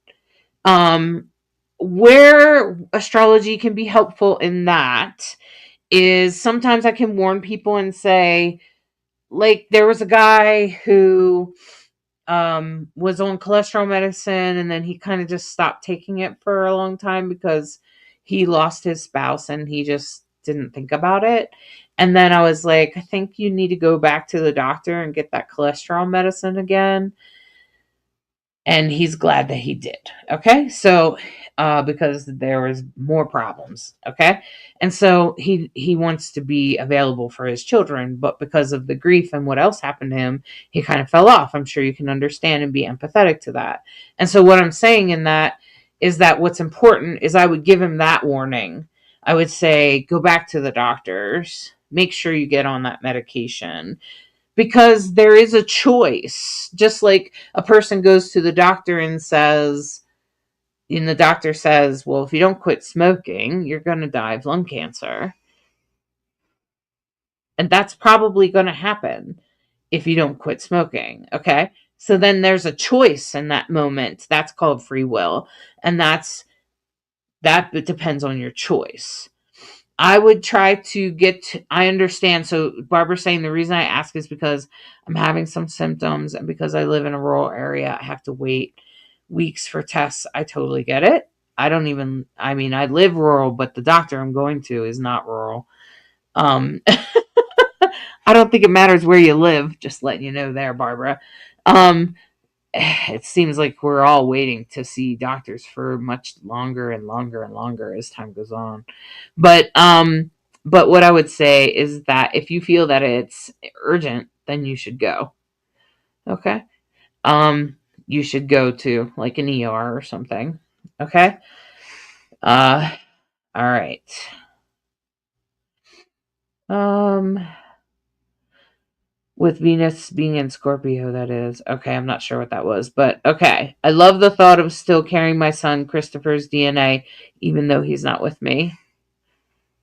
Where astrology can be helpful in that is sometimes I can warn people and say, like, there was a guy who was on cholesterol medicine, and then he kind of just stopped taking it for a long time because he lost his spouse and he just didn't think about it. And then I was like, I think you need to go back to the doctor and get that cholesterol medicine again. And he's glad that he did. Okay. So, because there was more problems. Okay. And so he wants to be available for his children, but because of the grief and what else happened to him, he kind of fell off. I'm sure you can understand and be empathetic to that. And so what I'm saying in that is that what's important is I would give him that warning. I would say, go back to the doctors, make sure you get on that medication, because there is a choice. Just like a person goes to the doctor and the doctor says, well, if you don't quit smoking, you're going to die of lung cancer. And that's probably going to happen if you don't quit smoking. Okay. So then there's a choice in that moment. That's called free will. And that depends on your choice. I would try to I understand. So Barbara's saying the reason I ask is because I'm having some symptoms, and because I live in a rural area, I have to wait weeks for tests. I totally get it. I live rural, but the doctor I'm going to is not rural. I don't think it matters where you live, just letting you know there, Barbara. It seems like we're all waiting to see doctors for much longer and longer and longer as time goes on. But what I would say is that if you feel that it's urgent, then you should go. Okay. You should go to like an ER or something. Okay. All right. With Venus being in Scorpio, that is. Okay, I'm not sure what that was, but okay. I love the thought of still carrying my son Christopher's DNA, even though he's not with me.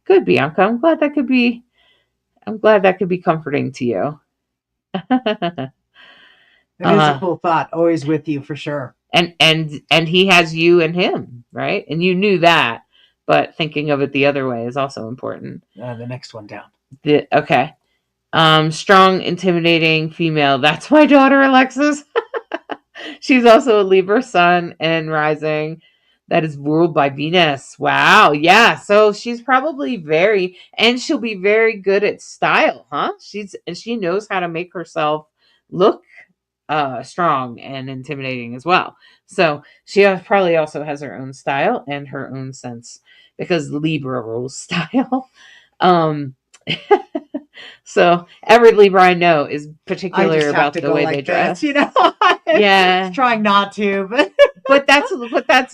Good, Bianca. I'm glad that could be comforting to you. It is a cool thought. Always with you for sure. And he has you and him, right? And you knew that, but thinking of it the other way is also important. The next one down. Okay. Strong, intimidating female. That's my daughter, Alexis. She's also a Libra sun and rising that is ruled by Venus. Wow. Yeah. So she's probably she'll be very good at style, huh? She knows how to make herself look strong and intimidating as well. So she probably also has her own style and her own sense, because Libra rules style. So every Libra I know is particular about the way they dress. This, Yeah, trying not to, but that's that's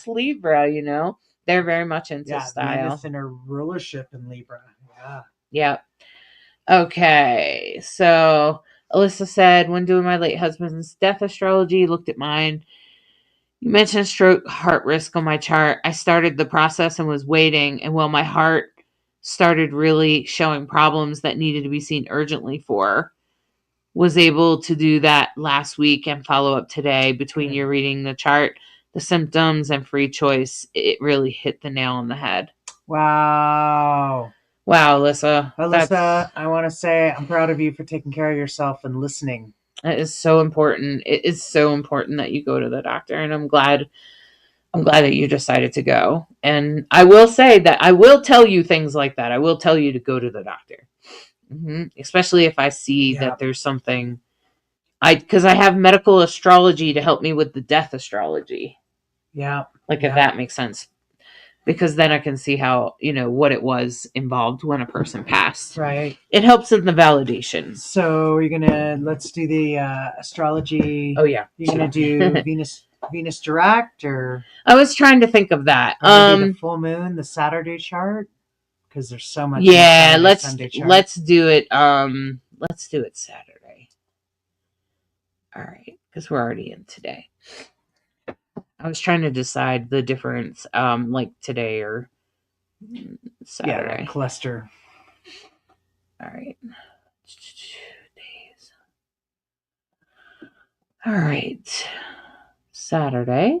Libra. They're very much into style. Venus and her rulership in Libra. Yeah. Yep. Okay, so Alyssa said, when doing my late husband's death astrology, looked at mine. You mentioned stroke heart risk on my chart. I started the process and was waiting, and my heart started really showing problems that needed to be seen urgently for. Was able to do that last week and follow up today. Between your reading the chart, the symptoms, and free choice, it really hit the nail on the head. Wow, Alyssa. I want to say I'm proud of you for taking care of yourself and listening. It is so important. It is so important that you go to the doctor, and I'm glad that you decided to go. And I will say that I will tell you things like that. I will tell you to go to the doctor. Especially if I see that there's something, because I have medical astrology to help me with the death astrology. Yeah. If that makes sense, because then I can see how, what it was involved when a person passed. Right. It helps in the validation. So let's do the astrology. Oh yeah. You're going to do Venus direct, or? I was trying to think of that. The full moon, the Saturday chart. Because there's so much. Yeah, let's do it. Let's do it Saturday. All right, because we're already in today. I was trying to decide the difference, like today or Saturday. Yeah, cluster. All right. Days. All right. Saturday.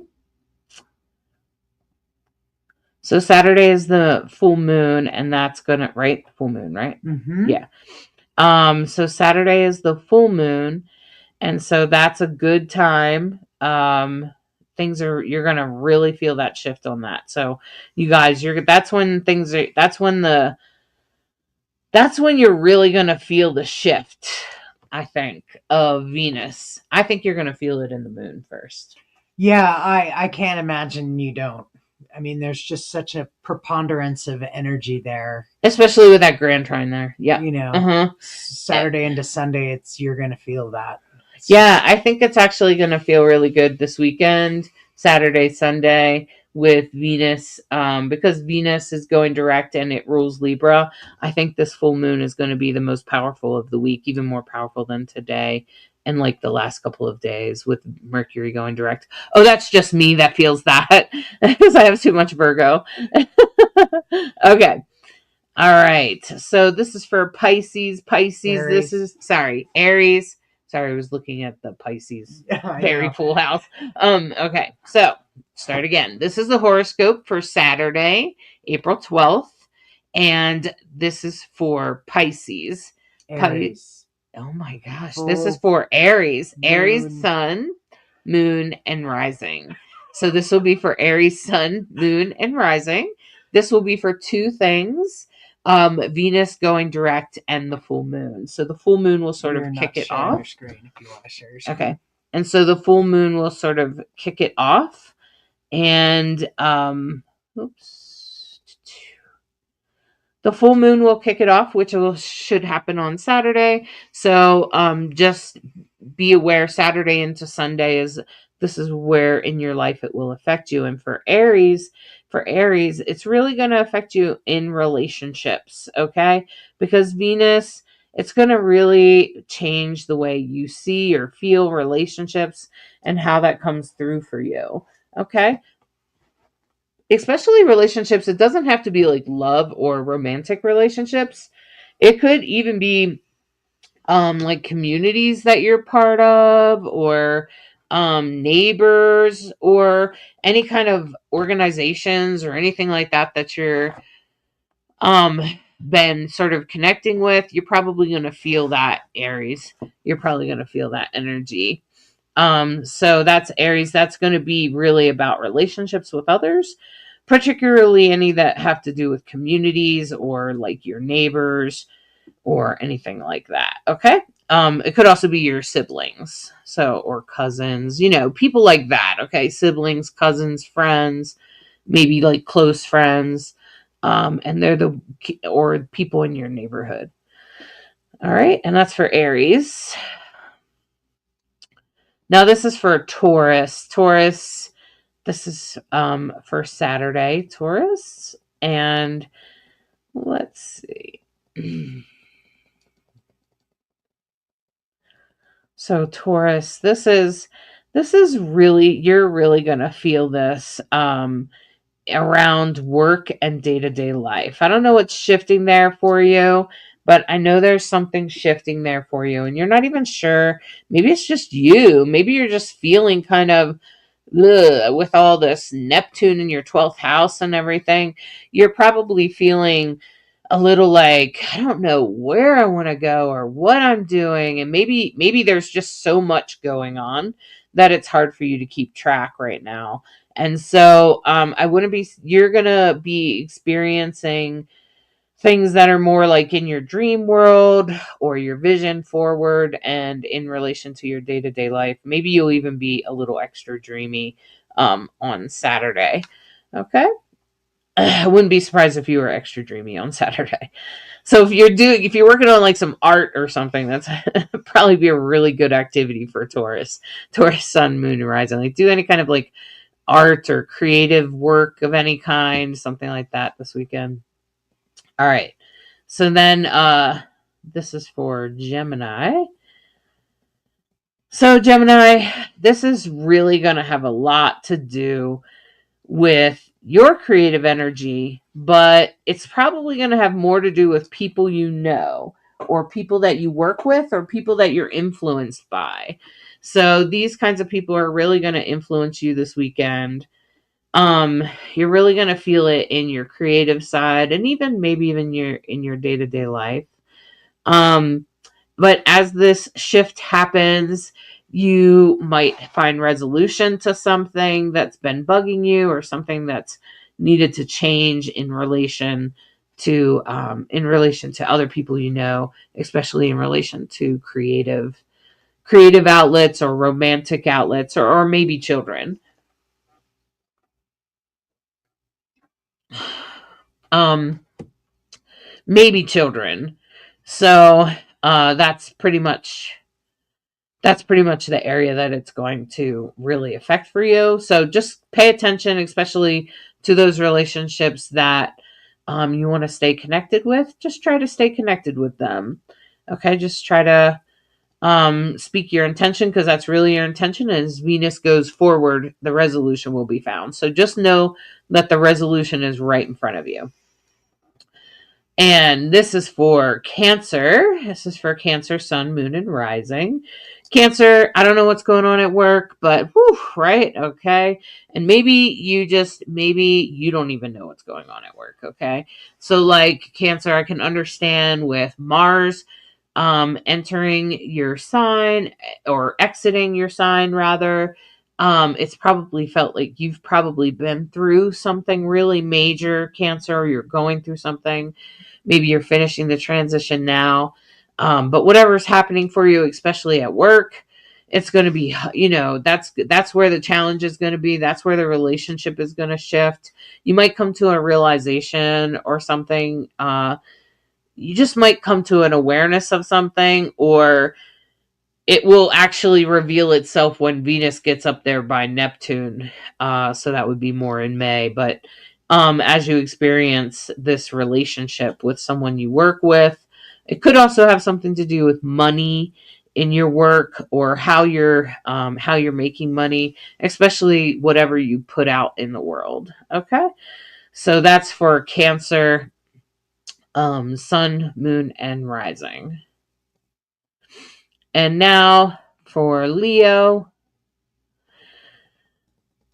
So Saturday is the full moon, and that's gonna full moon, right? Mm-hmm. Yeah. So Saturday is the full moon, and so that's a good time. You're gonna really feel that shift on that. So you guys, that's when you're really gonna feel the shift, I think, of Venus. I think you're gonna feel it in the moon first. Yeah, I can't imagine you don't. I mean, there's just such a preponderance of energy there. Especially with that grand trine there. Yeah. Saturday into Sunday, you're going to feel that. Yeah, I think it's actually going to feel really good this weekend, Saturday, Sunday, with Venus, because Venus is going direct and it rules Libra. I think this full moon is going to be the most powerful of the week, even more powerful than today. And like the last couple of days with Mercury going direct. Oh, that's just me that feels that because I have too much Virgo. Okay. All right. So this is for Pisces. Aries. Aries. Sorry, I was looking at the Pisces very full house. Okay. So start again. This is the horoscope for Saturday, April 12th. And this is for Pisces. Aries. Oh my gosh. This is for Aries. Moon. Aries, sun, moon, and rising. So this will be for Aries, sun, moon, and rising. This will be for two things. Venus going direct and the full moon. So the full moon will sort of kick it off. Your screen if you want to share your screen. Okay. And so the full moon will sort of kick it off. And the full moon will kick it off, which should happen on Saturday. So just be aware, Saturday into Sunday this is where in your life it will affect you. And for Aries, it's really going to affect you in relationships, okay? Because Venus It's going to really change the way you see or feel relationships and how that comes through for you. Okay. Especially relationships, it doesn't have to be like love or romantic relationships. It could even be like communities that you're part of, or neighbors, or any kind of organizations or anything like that that you're um been sort of connecting with. You're probably going to feel that, Aries. You're probably going to feel that energy. So that's Aries. That's going to be really about relationships with others, particularly any that have to do with communities or like your neighbors or anything like that. Okay. It could also be your siblings. So, or cousins, people like that. Okay. Siblings, cousins, friends, maybe like close friends. And they're or people in your neighborhood. All right. And that's for Aries. Now this is for Taurus. Taurus, this is for Saturday, Taurus. And let's see. So Taurus, this is really, you're really going to feel this around work and day-to-day life. I don't know what's shifting there for you, but I know there's something shifting there for you and you're not even sure. Maybe it's just you. Maybe you're just feeling kind of with all this Neptune in your 12th house and everything. You're probably feeling a little like, I don't know where I want to go or what I'm doing. And maybe there's just so much going on that it's hard for you to keep track right now. And so you're going to be experiencing things that are more like in your dream world or your vision forward and in relation to your day-to-day life. Maybe you'll even be a little extra dreamy on Saturday. Okay. I wouldn't be surprised if you were extra dreamy on Saturday. So if you're working on like some art or something, that's probably be a really good activity for Taurus sun, moon, and rising. Like do any kind of like art or creative work of any kind, something like that this weekend. All right. So then this is for Gemini. So Gemini, this is really going to have a lot to do with your creative energy, but it's probably going to have more to do with people you know, or people that you work with, or people that you're influenced by. So these kinds of people are really going to influence you this weekend. You're really going to feel it in your creative side and maybe even in your day-to-day life. But as this shift happens, you might find resolution to something that's been bugging you, or something that's needed to change in relation to other people you know, especially in relation to creative outlets or romantic outlets, or maybe children. Maybe children. So that's pretty much the area that it's going to really affect for you. So just pay attention, especially to those relationships that you want to stay connected with. Just try to stay connected with them. Okay, just try to speak your intention, because that's really your intention. As Venus goes forward, the resolution will be found. So just know that the resolution is right in front of you. And this is for Cancer. This is for Cancer, sun, moon, and rising. Cancer, I don't know what's going on at work, but whew, right? Okay. And maybe you don't even know what's going on at work. Okay. So like Cancer, I can understand with Mars entering your sign, or exiting your sign rather. It's probably felt like you've probably been through something really major, Cancer, or you're going through something. Maybe you're finishing the transition now. But whatever's happening for you, especially at work, it's going to be, that's where the challenge is going to be. That's where the relationship is going to shift. You might come to a realization or something. You just might come to an awareness of something, or it will actually reveal itself when Venus gets up there by Neptune. So that would be more in May. But as you experience this relationship with someone you work with, It could also have something to do with money in your work, or how you're making money, especially whatever you put out in the world. Okay, so that's for Cancer, Sun, Moon, and Rising. And now for Leo.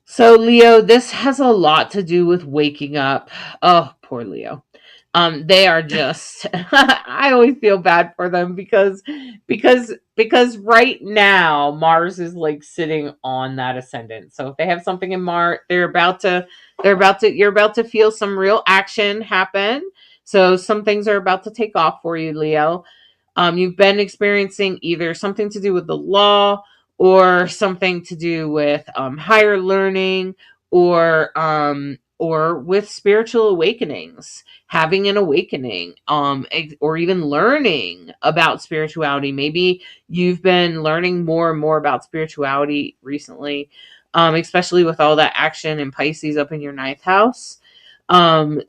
So Leo, this has a lot to do with waking up. Oh, poor Leo. They are just I always feel bad for them because right now Mars is like sitting on that ascendant. So if they have something in Mars, you're about to feel some real action happen. So some things are about to take off for you, Leo. You've been experiencing either something to do with the law, or something to do with higher learning, or with spiritual awakenings, having an awakening, or even learning about spirituality. Maybe you've been learning more and more about spirituality recently, especially with all that action in Pisces up in your ninth house.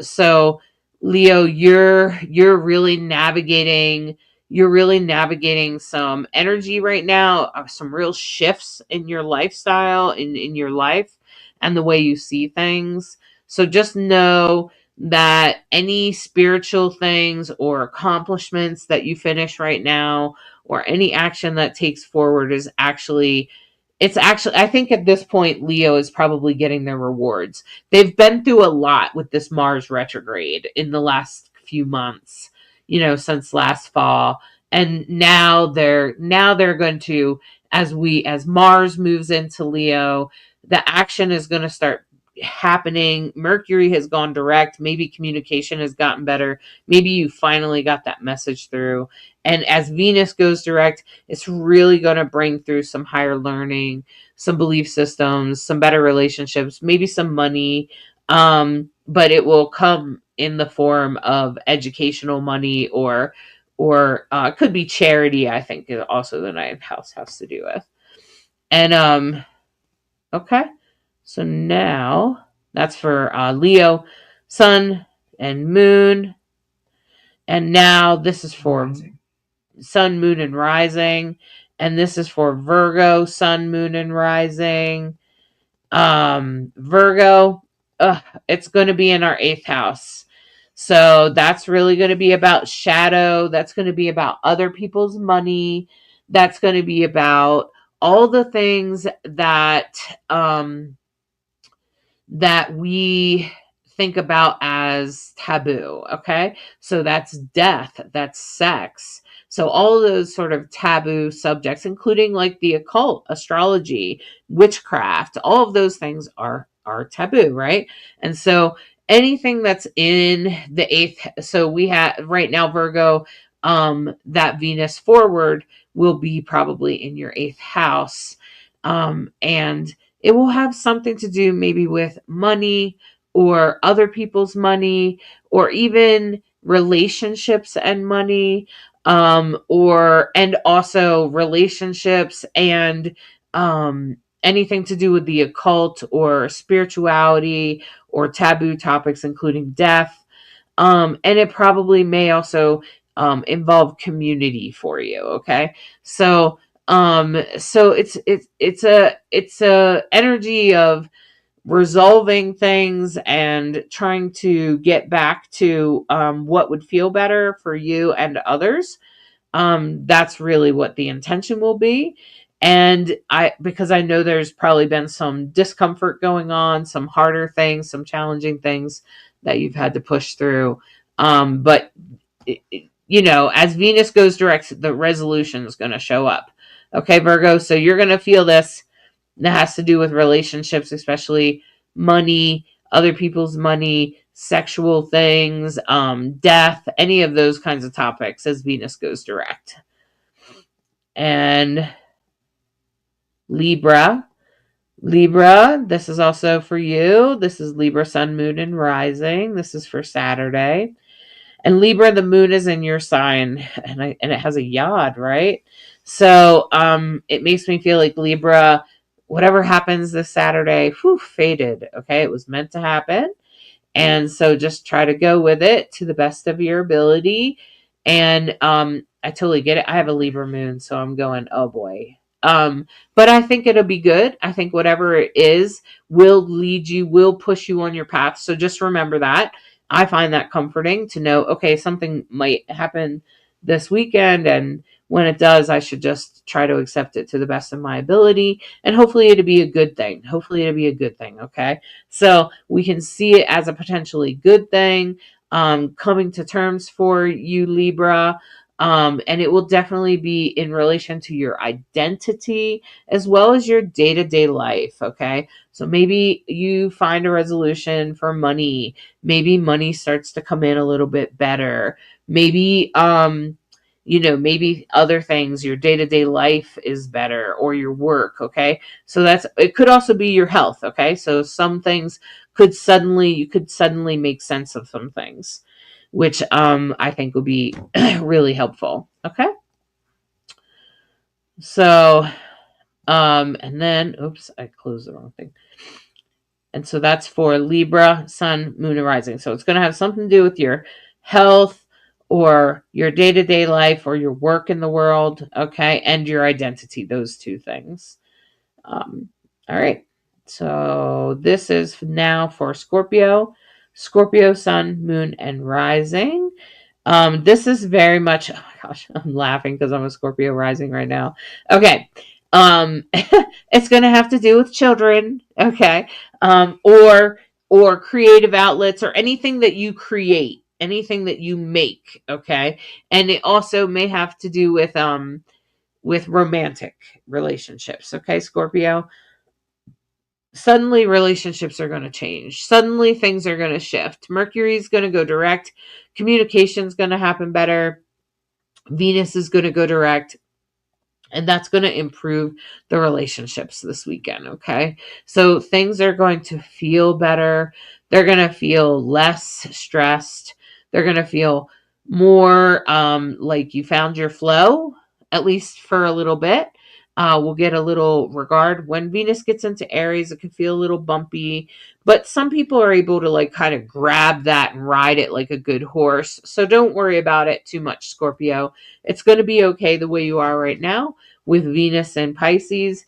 So Leo, you're really navigating some energy right now, some real shifts in your lifestyle, in your life, and the way you see things. So just know that any spiritual things or accomplishments that you finish right now, or any action that takes forward, I think at this point, Leo is probably getting their rewards. They've been through a lot with this Mars retrograde in the last few months, since last fall. And now they're going to, as Mars moves into Leo, the action is going to start happening. Mercury has gone direct. Maybe communication has gotten better. Maybe you finally got that message through. And as Venus goes direct, it's really going to bring through some higher learning, some belief systems, some better relationships, maybe some money. But it will come in the form of educational money, or could be charity. I think is also the ninth house has to do with. And okay, so now that's for Leo, Sun, and Moon. And now this is for Rising. Sun, Moon, and Rising. And this is for Virgo, Sun, Moon, and Rising. Virgo, it's going to be in our 8th house. So that's really going to be about shadow. That's going to be about other people's money. That's going to be about all the things that we think about as taboo. Okay. So that's death, that's sex. So all of those sort of taboo subjects, including like the occult, astrology, witchcraft, all of those things are taboo, right? And so anything that's in the 8th, so we have right now, Virgo, that Venus forward will be probably in your 8th house. And it will have something to do maybe with money, or other people's money, or even relationships and money, and also relationships and anything to do with the occult or spirituality, or taboo topics, including death. And it probably may also involve community for you. Okay. So it's a energy of resolving things and trying to get back to what would feel better for you and others. That's really what the intention will be. And because I know there's probably been some discomfort going on, some harder things, some challenging things that you've had to push through. But as Venus goes direct, the resolution is going to show up. Okay, Virgo. So you're going to feel this. That has to do with relationships, especially money, other people's money, sexual things, death, any of those kinds of topics as Venus goes direct. And Libra, this is also for you. This is Libra, Sun, Moon, and Rising. This is for Saturday. And Libra, the moon is in your sign, and it has a yod, right? So it makes me feel like Libra, whatever happens this Saturday, faded. Okay, it was meant to happen. And so just try to go with it to the best of your ability. And I totally get it. I have a Libra moon, so I'm going, oh boy. But I think it'll be good. I think whatever it is will lead you, will push you on your path. So just remember that. I find that comforting to know, okay, something might happen this weekend, and when it does, I should just try to accept it to the best of my ability, and hopefully it'll be a good thing. Hopefully it'll be a good thing, okay? So we can see it as a potentially good thing, coming to terms for you, Libra. And it will definitely be in relation to your identity as well as your day-to-day life, okay? So maybe you find a resolution for money. Maybe money starts to come in a little bit better. Maybe maybe other things, your day-to-day life is better, or your work, okay? So it could also be your health, okay? So some things you could suddenly make sense of some things, which I think would be really helpful. Okay. So and then oops, I closed the wrong thing. And so that's for Libra, Sun, Moon, and Rising. So it's going to have something to do with your health or your day-to-day life or your work in the world, okay, and your identity, those two things. All right. So this is now for Scorpio, Sun, Moon, and Rising. This is very much, oh my gosh, I'm laughing because I'm a Scorpio rising right now. Okay. It's going to have to do with children. Okay. Or creative outlets, or anything that you create, anything that you make. Okay. And it also may have to do with romantic relationships. Okay, Scorpio. Suddenly relationships are going to change. Suddenly things are going to shift. Mercury's going to go direct. Communication's going to happen better. Venus is going to go direct. And that's going to improve the relationships this weekend, okay? So things are going to feel better. They're going to feel less stressed. They're going to feel more like you found your flow, at least for a little bit. We'll get a little regard. When Venus gets into Aries, it can feel a little bumpy, but some people are able to like kind of grab that and ride it like a good horse. So don't worry about it too much, Scorpio. It's going to be okay the way you are right now with Venus and Pisces.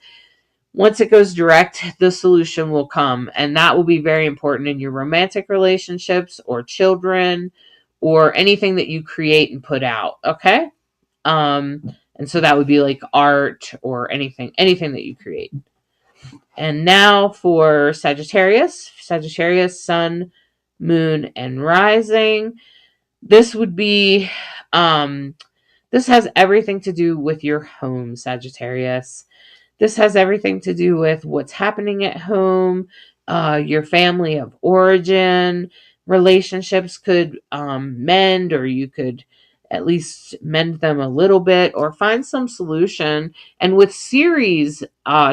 Once it goes direct, the solution will come, and that will be very important in your romantic relationships or children or anything that you create and put out, okay? And so that would be like art or anything that you create. And now for Sagittarius, Sun, Moon, and Rising. This would be, this has everything to do with your home, Sagittarius. This has everything to do with what's happening at home, your family of origin. Relationships could mend, or you could at least mend them a little bit or find some solution. And with Ceres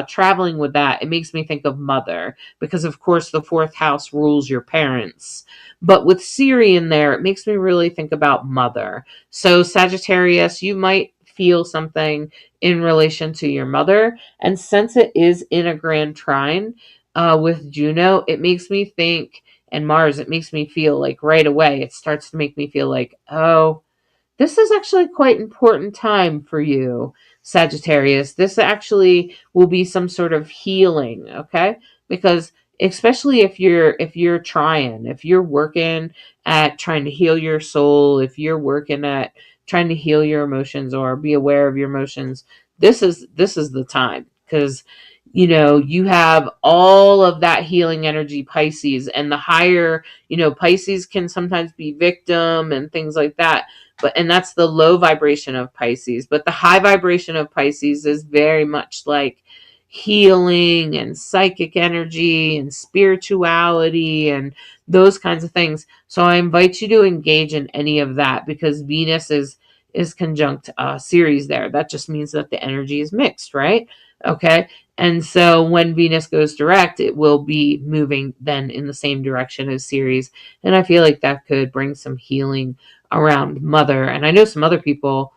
traveling with that, it makes me think of mother, because of course the fourth house rules your parents. But with Ceres in there, it makes me really think about mother. So Sagittarius, you might feel something in relation to your mother. And since it is in a grand trine with Juno, it makes me think, and Mars, it makes me feel like right away, it starts to make me feel like, oh, this is actually quite important time for you, Sagittarius. This actually will be some sort of healing, okay? Because especially if you're if you're working at trying to heal your soul, if you're working at trying to heal your emotions or be aware of your emotions, this is the time, because you have all of that healing energy, Pisces, and the higher, Pisces can sometimes be victim and things like that. And that's the low vibration of Pisces. But the high vibration of Pisces is very much like healing and psychic energy and spirituality and those kinds of things. So I invite you to engage in any of that, because Venus is conjunct Ceres there. That just means that the energy is mixed, right? Okay. And so when Venus goes direct, it will be moving then in the same direction as Ceres. And I feel like that could bring some healing around mother. And I know some other people,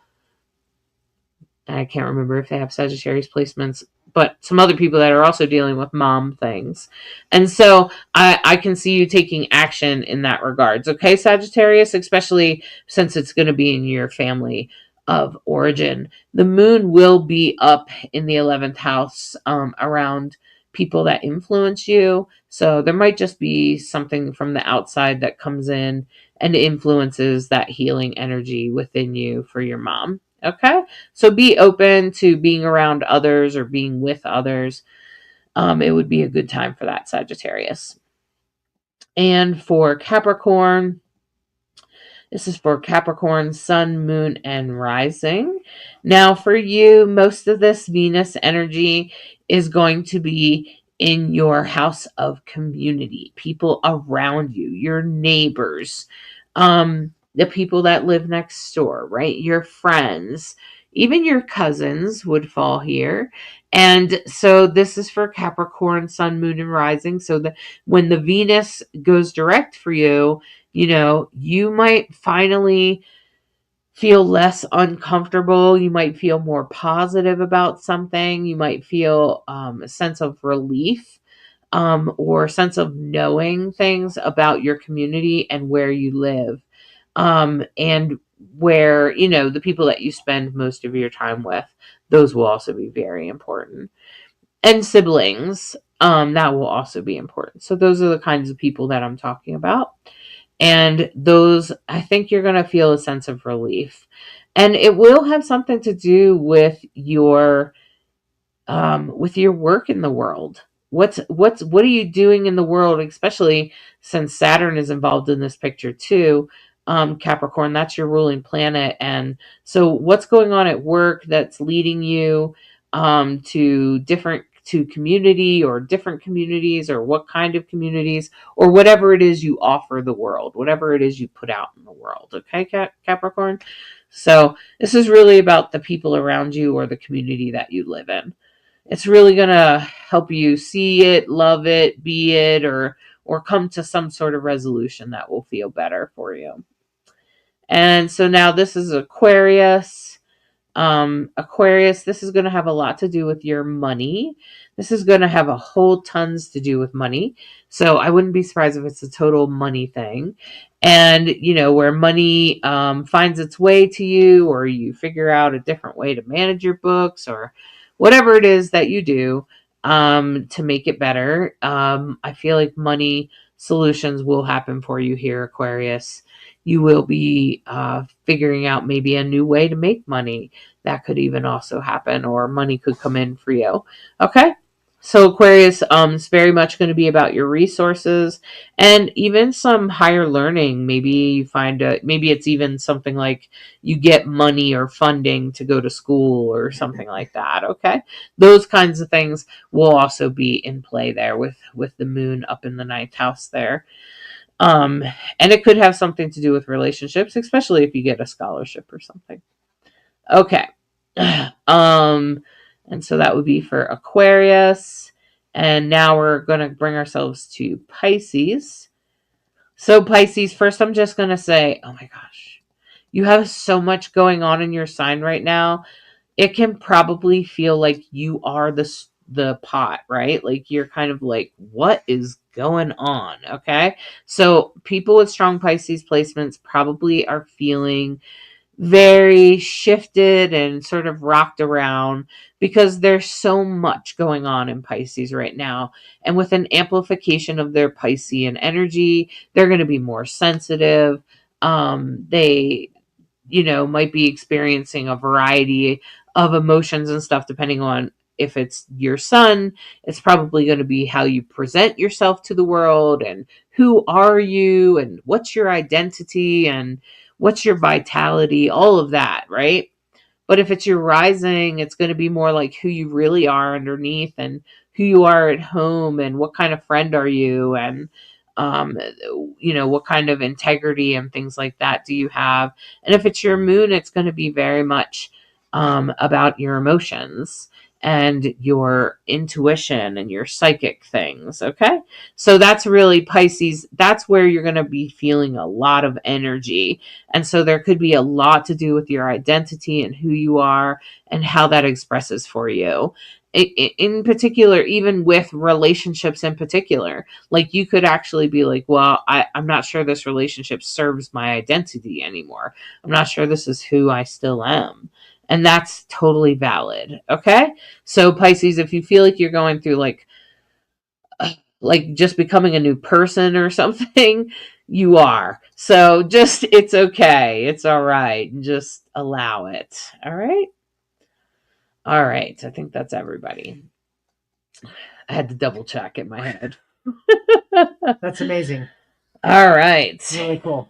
I can't remember if they have Sagittarius placements, but some other people that are also dealing with mom things. And so I can see you taking action in that regards. Okay, Sagittarius, especially since it's going to be in your family of origin. The moon will be up in the 11th house around people that influence you. So there might just be something from the outside that comes in and influences that healing energy within you for your mom. Okay, so be open to being around others or being with others. It would be a good time for that, Sagittarius. And for Capricorn, this is for Capricorn, Sun, Moon, and Rising. Now, for you, most of this Venus energy is going to be in your house of community, people around you, your neighbors, the people that live next door, right? Your friends, even your cousins would fall here. And so this is for Capricorn, Sun, Moon, and Rising. So when the Venus goes direct for you, you know, you might finally feel less uncomfortable. You might feel more positive about something. You might feel a sense of relief or a sense of knowing things about your community and where you live. And where, you know, the people that you spend most of your time with, those will also be very important. And siblings, that will also be important. So those are the kinds of people that I'm talking about. And those, I think you're going to feel a sense of relief. And it will have something to do with your work in the world. What are you doing in the world, especially since Saturn is involved in this picture too? Capricorn, that's your ruling planet. And so what's going on at work that's leading you to community or different communities, or what kind of communities, or whatever it is you offer the world, whatever it is you put out in the world. Okay, Capricorn? So this is really about the people around you or the community that you live in. It's really going to help you see it, love it, be it, or come to some sort of resolution that will feel better for you. And so now this is Aquarius. Aquarius, this is going to have a lot to do with your money. This is going to have a whole tons to do with money. So I wouldn't be surprised if it's a total money thing. And, you know, where money finds its way to you, or you figure out a different way to manage your books, or whatever it is that you do to make it better. I feel like money solutions will happen for you here, Aquarius. You will be figuring out maybe a new way to make money. That could even also happen, or money could come in for you. Okay? So Aquarius, it's very much going to be about your resources and even some higher learning. Maybe you find maybe it's even something like you get money or funding to go to school or something like that. Okay? Those kinds of things will also be in play there with the moon up in the 9th house there. And it could have something to do with relationships, especially if you get a scholarship or something. Okay. And so that would be for Aquarius. And now we're going to bring ourselves to Pisces. So Pisces, first I'm just going to say, oh my gosh, you have so much going on in your sign right now. It can probably feel like you are the pot, right? Like you're kind of like, what is going on? Okay. So people with strong Pisces placements probably are feeling very shifted and sort of rocked around because there's so much going on in Pisces right now. And with an amplification of their Piscean energy, they're going to be more sensitive. They, you know, might be experiencing a variety of emotions and stuff depending on if it's your sun. It's probably going to be how you present yourself to the world, and who are you, and what's your identity, and what's your vitality, all of that, right? But if it's your rising, it's going to be more like who you really are underneath, and who you are at home, and what kind of friend are you, and you know, what kind of integrity and things like that do you have. And if it's your moon, it's going to be very much about your emotions and your intuition and your psychic things. Okay. So that's really Pisces. That's where you're going to be feeling a lot of energy. And so there could be a lot to do with your identity and who you are and how that expresses for you. in particular, even with relationships in particular, like you could actually be like, well, I'm not sure this relationship serves my identity anymore. I'm not sure this is who I still am. And that's totally valid. Okay. So Pisces, if you feel like you're going through like just becoming a new person or something, you are. So just, it's okay. It's all right. Just allow it. All right. All right. I think that's everybody. I had to double check in my head. That's amazing. All right. Really cool.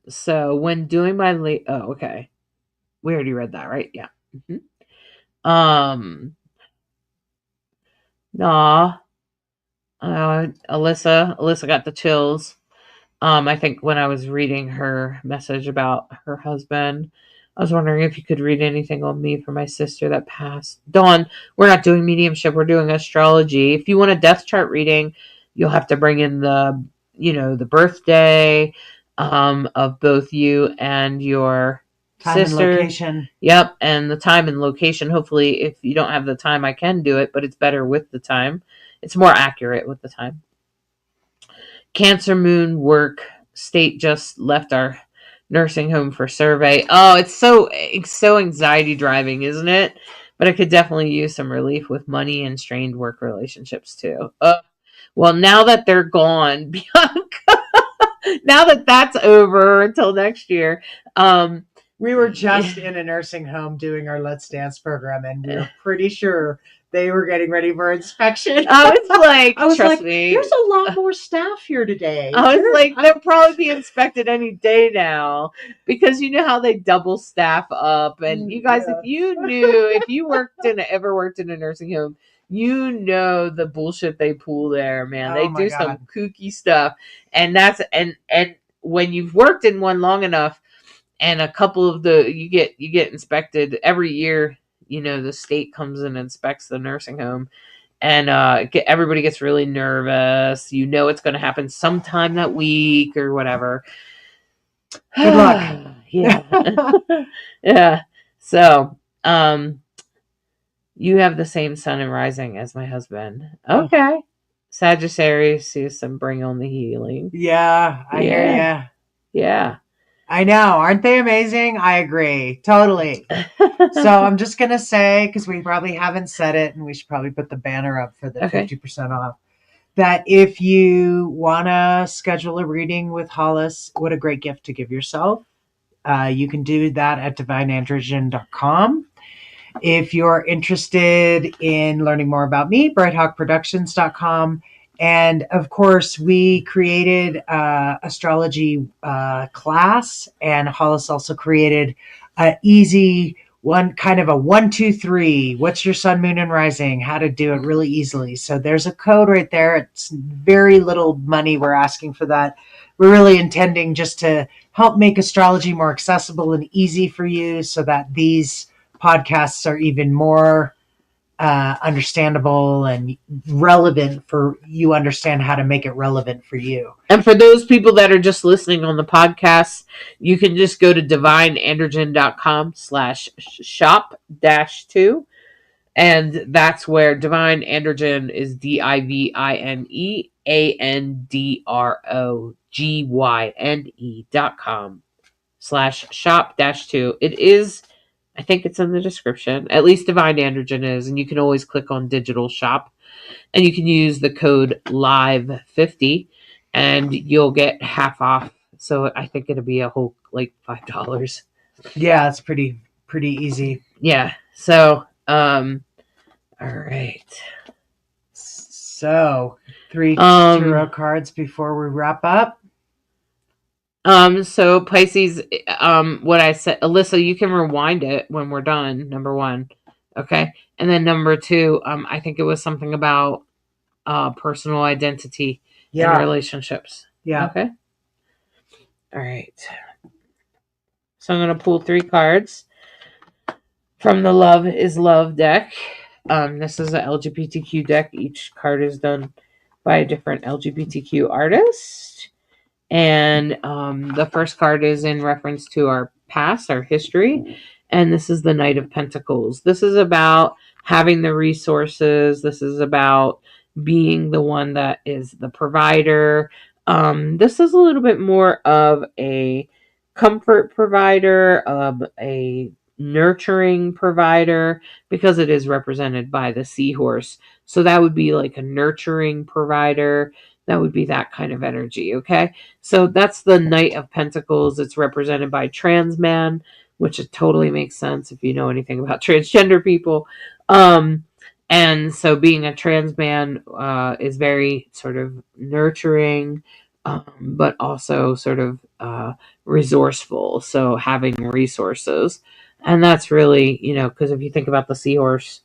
So when doing my okay. We already read that, right? Yeah. Nah. Alyssa got the chills. I think when I was reading her message about her husband, I was wondering if you could read anything on me for my sister that passed. Dawn, we're not doing mediumship, we're doing astrology. If you want a death chart reading, you'll have to bring in the birthday of both you and your Time sister. and location. Yep, and the time and location. Hopefully, if you don't have the time, I can do it, but it's better with the time. It's more accurate with the time. Cancer moon work state just left our nursing home for survey. Oh, it's so anxiety driving, isn't it? But I could definitely use some relief with money and strained work relationships too. Well, now that they're gone, Bianca, now that that's over until next year, we were just in a nursing home doing our Let's Dance program, and we were pretty sure they were getting ready for inspection. I was like, me. There's a lot more staff here today. I was like, they'll probably be inspected any day now, because you know how they double staff up. And you guys, if you ever worked in a nursing home, you know the bullshit they pull there, man. They do some kooky stuff, and and when you've worked in one long enough, and a couple of you get inspected every year. The state comes and inspects the nursing home, and everybody gets really nervous. It's going to happen sometime that week or whatever. Good luck. Yeah. Yeah. So, you have the same sun and rising as my husband. Okay. Oh. Sagittarius is some bring on the healing. Yeah, I hear ya. Yeah. I know. Aren't they amazing? I agree. Totally. So I'm just going to say, because we probably haven't said it, and we should probably put the banner up for the 50% off, that if you want to schedule a reading with Hollis, what a great gift to give yourself. You can do that at divineandrogen.com. If you're interested in learning more about me, brighthawkproductions.com. And of course, we created astrology class, and Hollis also created an easy one, kind of a 1, 2, 3. What's your sun, moon, and rising? How to do it really easily. So there's a code right there. It's very little money we're asking for that. We're really intending just to help make astrology more accessible and easy for you, so that these podcasts are even more understandable and relevant for you. Understand how to make it relevant for you. And for those people that are just listening on the podcast, you can just go to divineandrogen.com/shop-2. And that's where Divine Androgen is DivineAndrogyne.com/shop-2. It is, I think it's in the description. At least Divine Androgen is. And you can always click on digital shop. And you can use the code LIVE50 and you'll get half off. So I think it'll be a whole $5. Yeah, it's pretty easy. Yeah. So, all right. So 3 tarot cards before we wrap up. So Pisces, what I said, Alyssa, you can rewind it when we're done. Number 1. Okay. And then number 2, I think it was something about, personal identity and relationships. Yeah. Okay. All right. So I'm going to pull 3 cards from the Love is Love deck. This is a LGBTQ deck. Each card is done by a different LGBTQ artist. And the first card is in reference to our past, our history. And this is the Knight of Pentacles. This is about having the resources. This is about being the one that is the provider. This is a little bit more of a comfort provider, of a nurturing provider, because it is represented by the seahorse. So that would be like a nurturing provider. That would be that kind of energy, okay? So that's the Knight of Pentacles. It's represented by trans man, which it totally makes sense if you know anything about transgender people. And so being a trans man is very sort of nurturing, but also sort of resourceful. So having resources. And that's really, because if you think about the seahorse,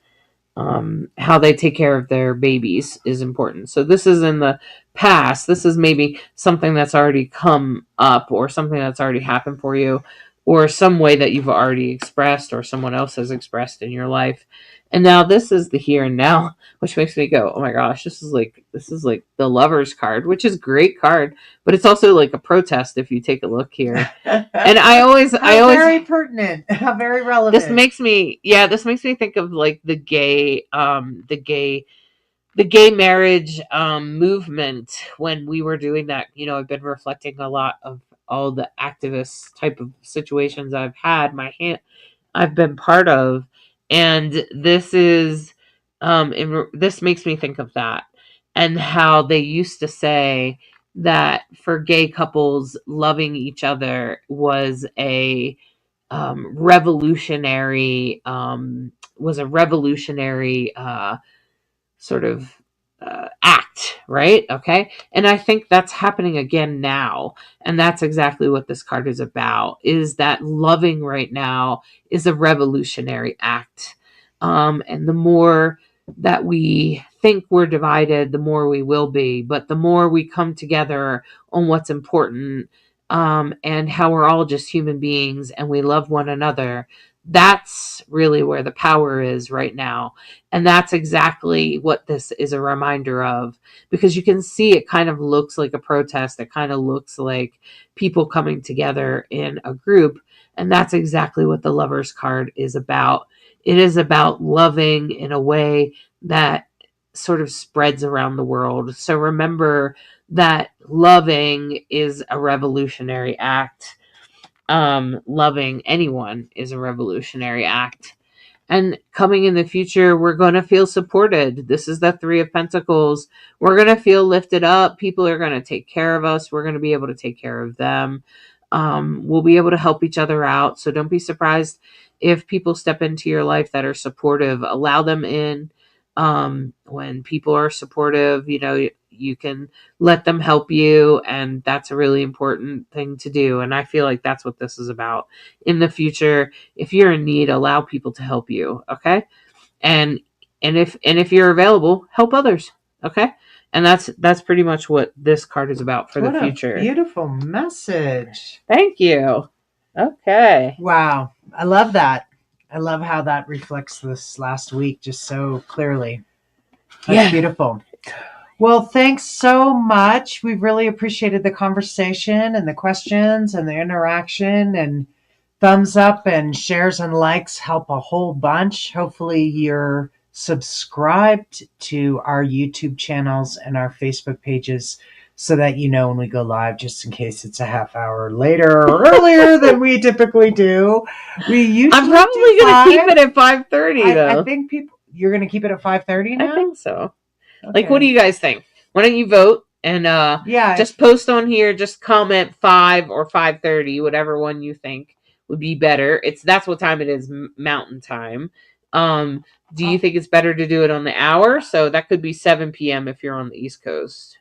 how they take care of their babies is important. So this is in the past. This is maybe something that's already come up, or something that's already happened for you, or some way that you've already expressed or someone else has expressed in your life. And now this is the here and now, which makes me go, oh my gosh, this is like the Lovers card, which is a great card, but it's also like a protest if you take a look here. And I always very pertinent, very relevant. This makes me think of like the gay marriage movement when we were doing that. I've been reflecting a lot of all the activist type of situations I've been part of, and this is this makes me think of that, and how they used to say that for gay couples, loving each other was a revolutionary sort of act, right? Okay. And I think that's happening again now. And that's exactly what this card is about, is that loving right now is a revolutionary act. And the more that we think we're divided, the more we will be. But the more we come together on what's important, and how we're all just human beings and we love one another, that's really where the power is right now. And that's exactly what this is a reminder of, because you can see it kind of looks like a protest. It kind of looks like people coming together in a group. And that's exactly what the Lovers card is about. It is about loving in a way that sort of spreads around the world. So remember that loving is a revolutionary act. Loving anyone is a revolutionary act. And coming in the future, we're going to feel supported. This is the Three of Pentacles. We're going to feel lifted up. People are going to take care of us. We're going to be able to take care of them. We'll be able to help each other out. So don't be surprised if people step into your life that are supportive. Allow them in. When people are supportive, you can let them help you, and that's a really important thing to do. And I feel like that's what this is about. In the future, if you're in need, allow people to help you, okay? And if you're available, help others, okay? And that's pretty much what this card is about for the future. A beautiful message. Thank you. Okay. Wow. I love that. I love how that reflects this last week just so clearly. That's beautiful. Well, thanks so much. We've really appreciated the conversation and the questions and the interaction, and thumbs up and shares and likes help a whole bunch. Hopefully you're subscribed to our YouTube channels and our Facebook pages so that you know when we go live, just in case it's a half hour later or earlier than we typically do. I'm probably going to keep it at 5:30 though. I think you're going to keep it at 5:30 now? I think so. Okay. Like, what do you guys think? Why don't you vote and just post on here, just comment 5 or 5:30, whatever one you think would be better. That's what time it is, Mountain Time. Do you think it's better to do it on the hour? So that could be 7 p.m. if you're on the East Coast.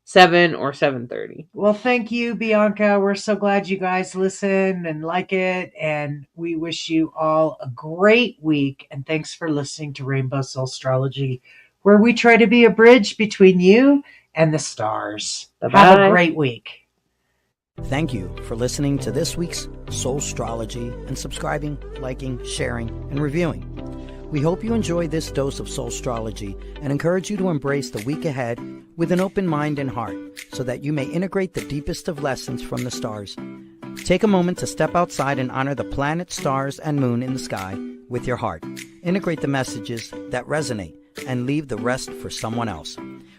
7 or 7:30. Well, thank you, Bianca. We're so glad you guys listen and like it. And we wish you all a great week. And thanks for listening to Rainbow Soulstrology, where we try to be a bridge between you and the stars. Bye-bye. Have a great week. Thank you for listening to this week's Soulstrology and subscribing, liking, sharing, and reviewing. We hope you enjoy this dose of Soulstrology and encourage you to embrace the week ahead with an open mind and heart so that you may integrate the deepest of lessons from the stars. Take a moment to step outside and honor the planets, stars, and moon in the sky with your heart. Integrate the messages that resonate and leave the rest for someone else.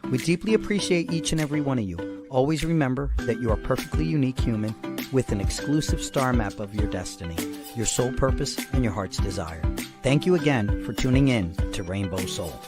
We deeply appreciate each and every one of you. Always remember that you are a perfectly unique human with an exclusive star map of your destiny, your soul purpose, and your heart's desire. Thank you again for tuning in to Rainbow Soul.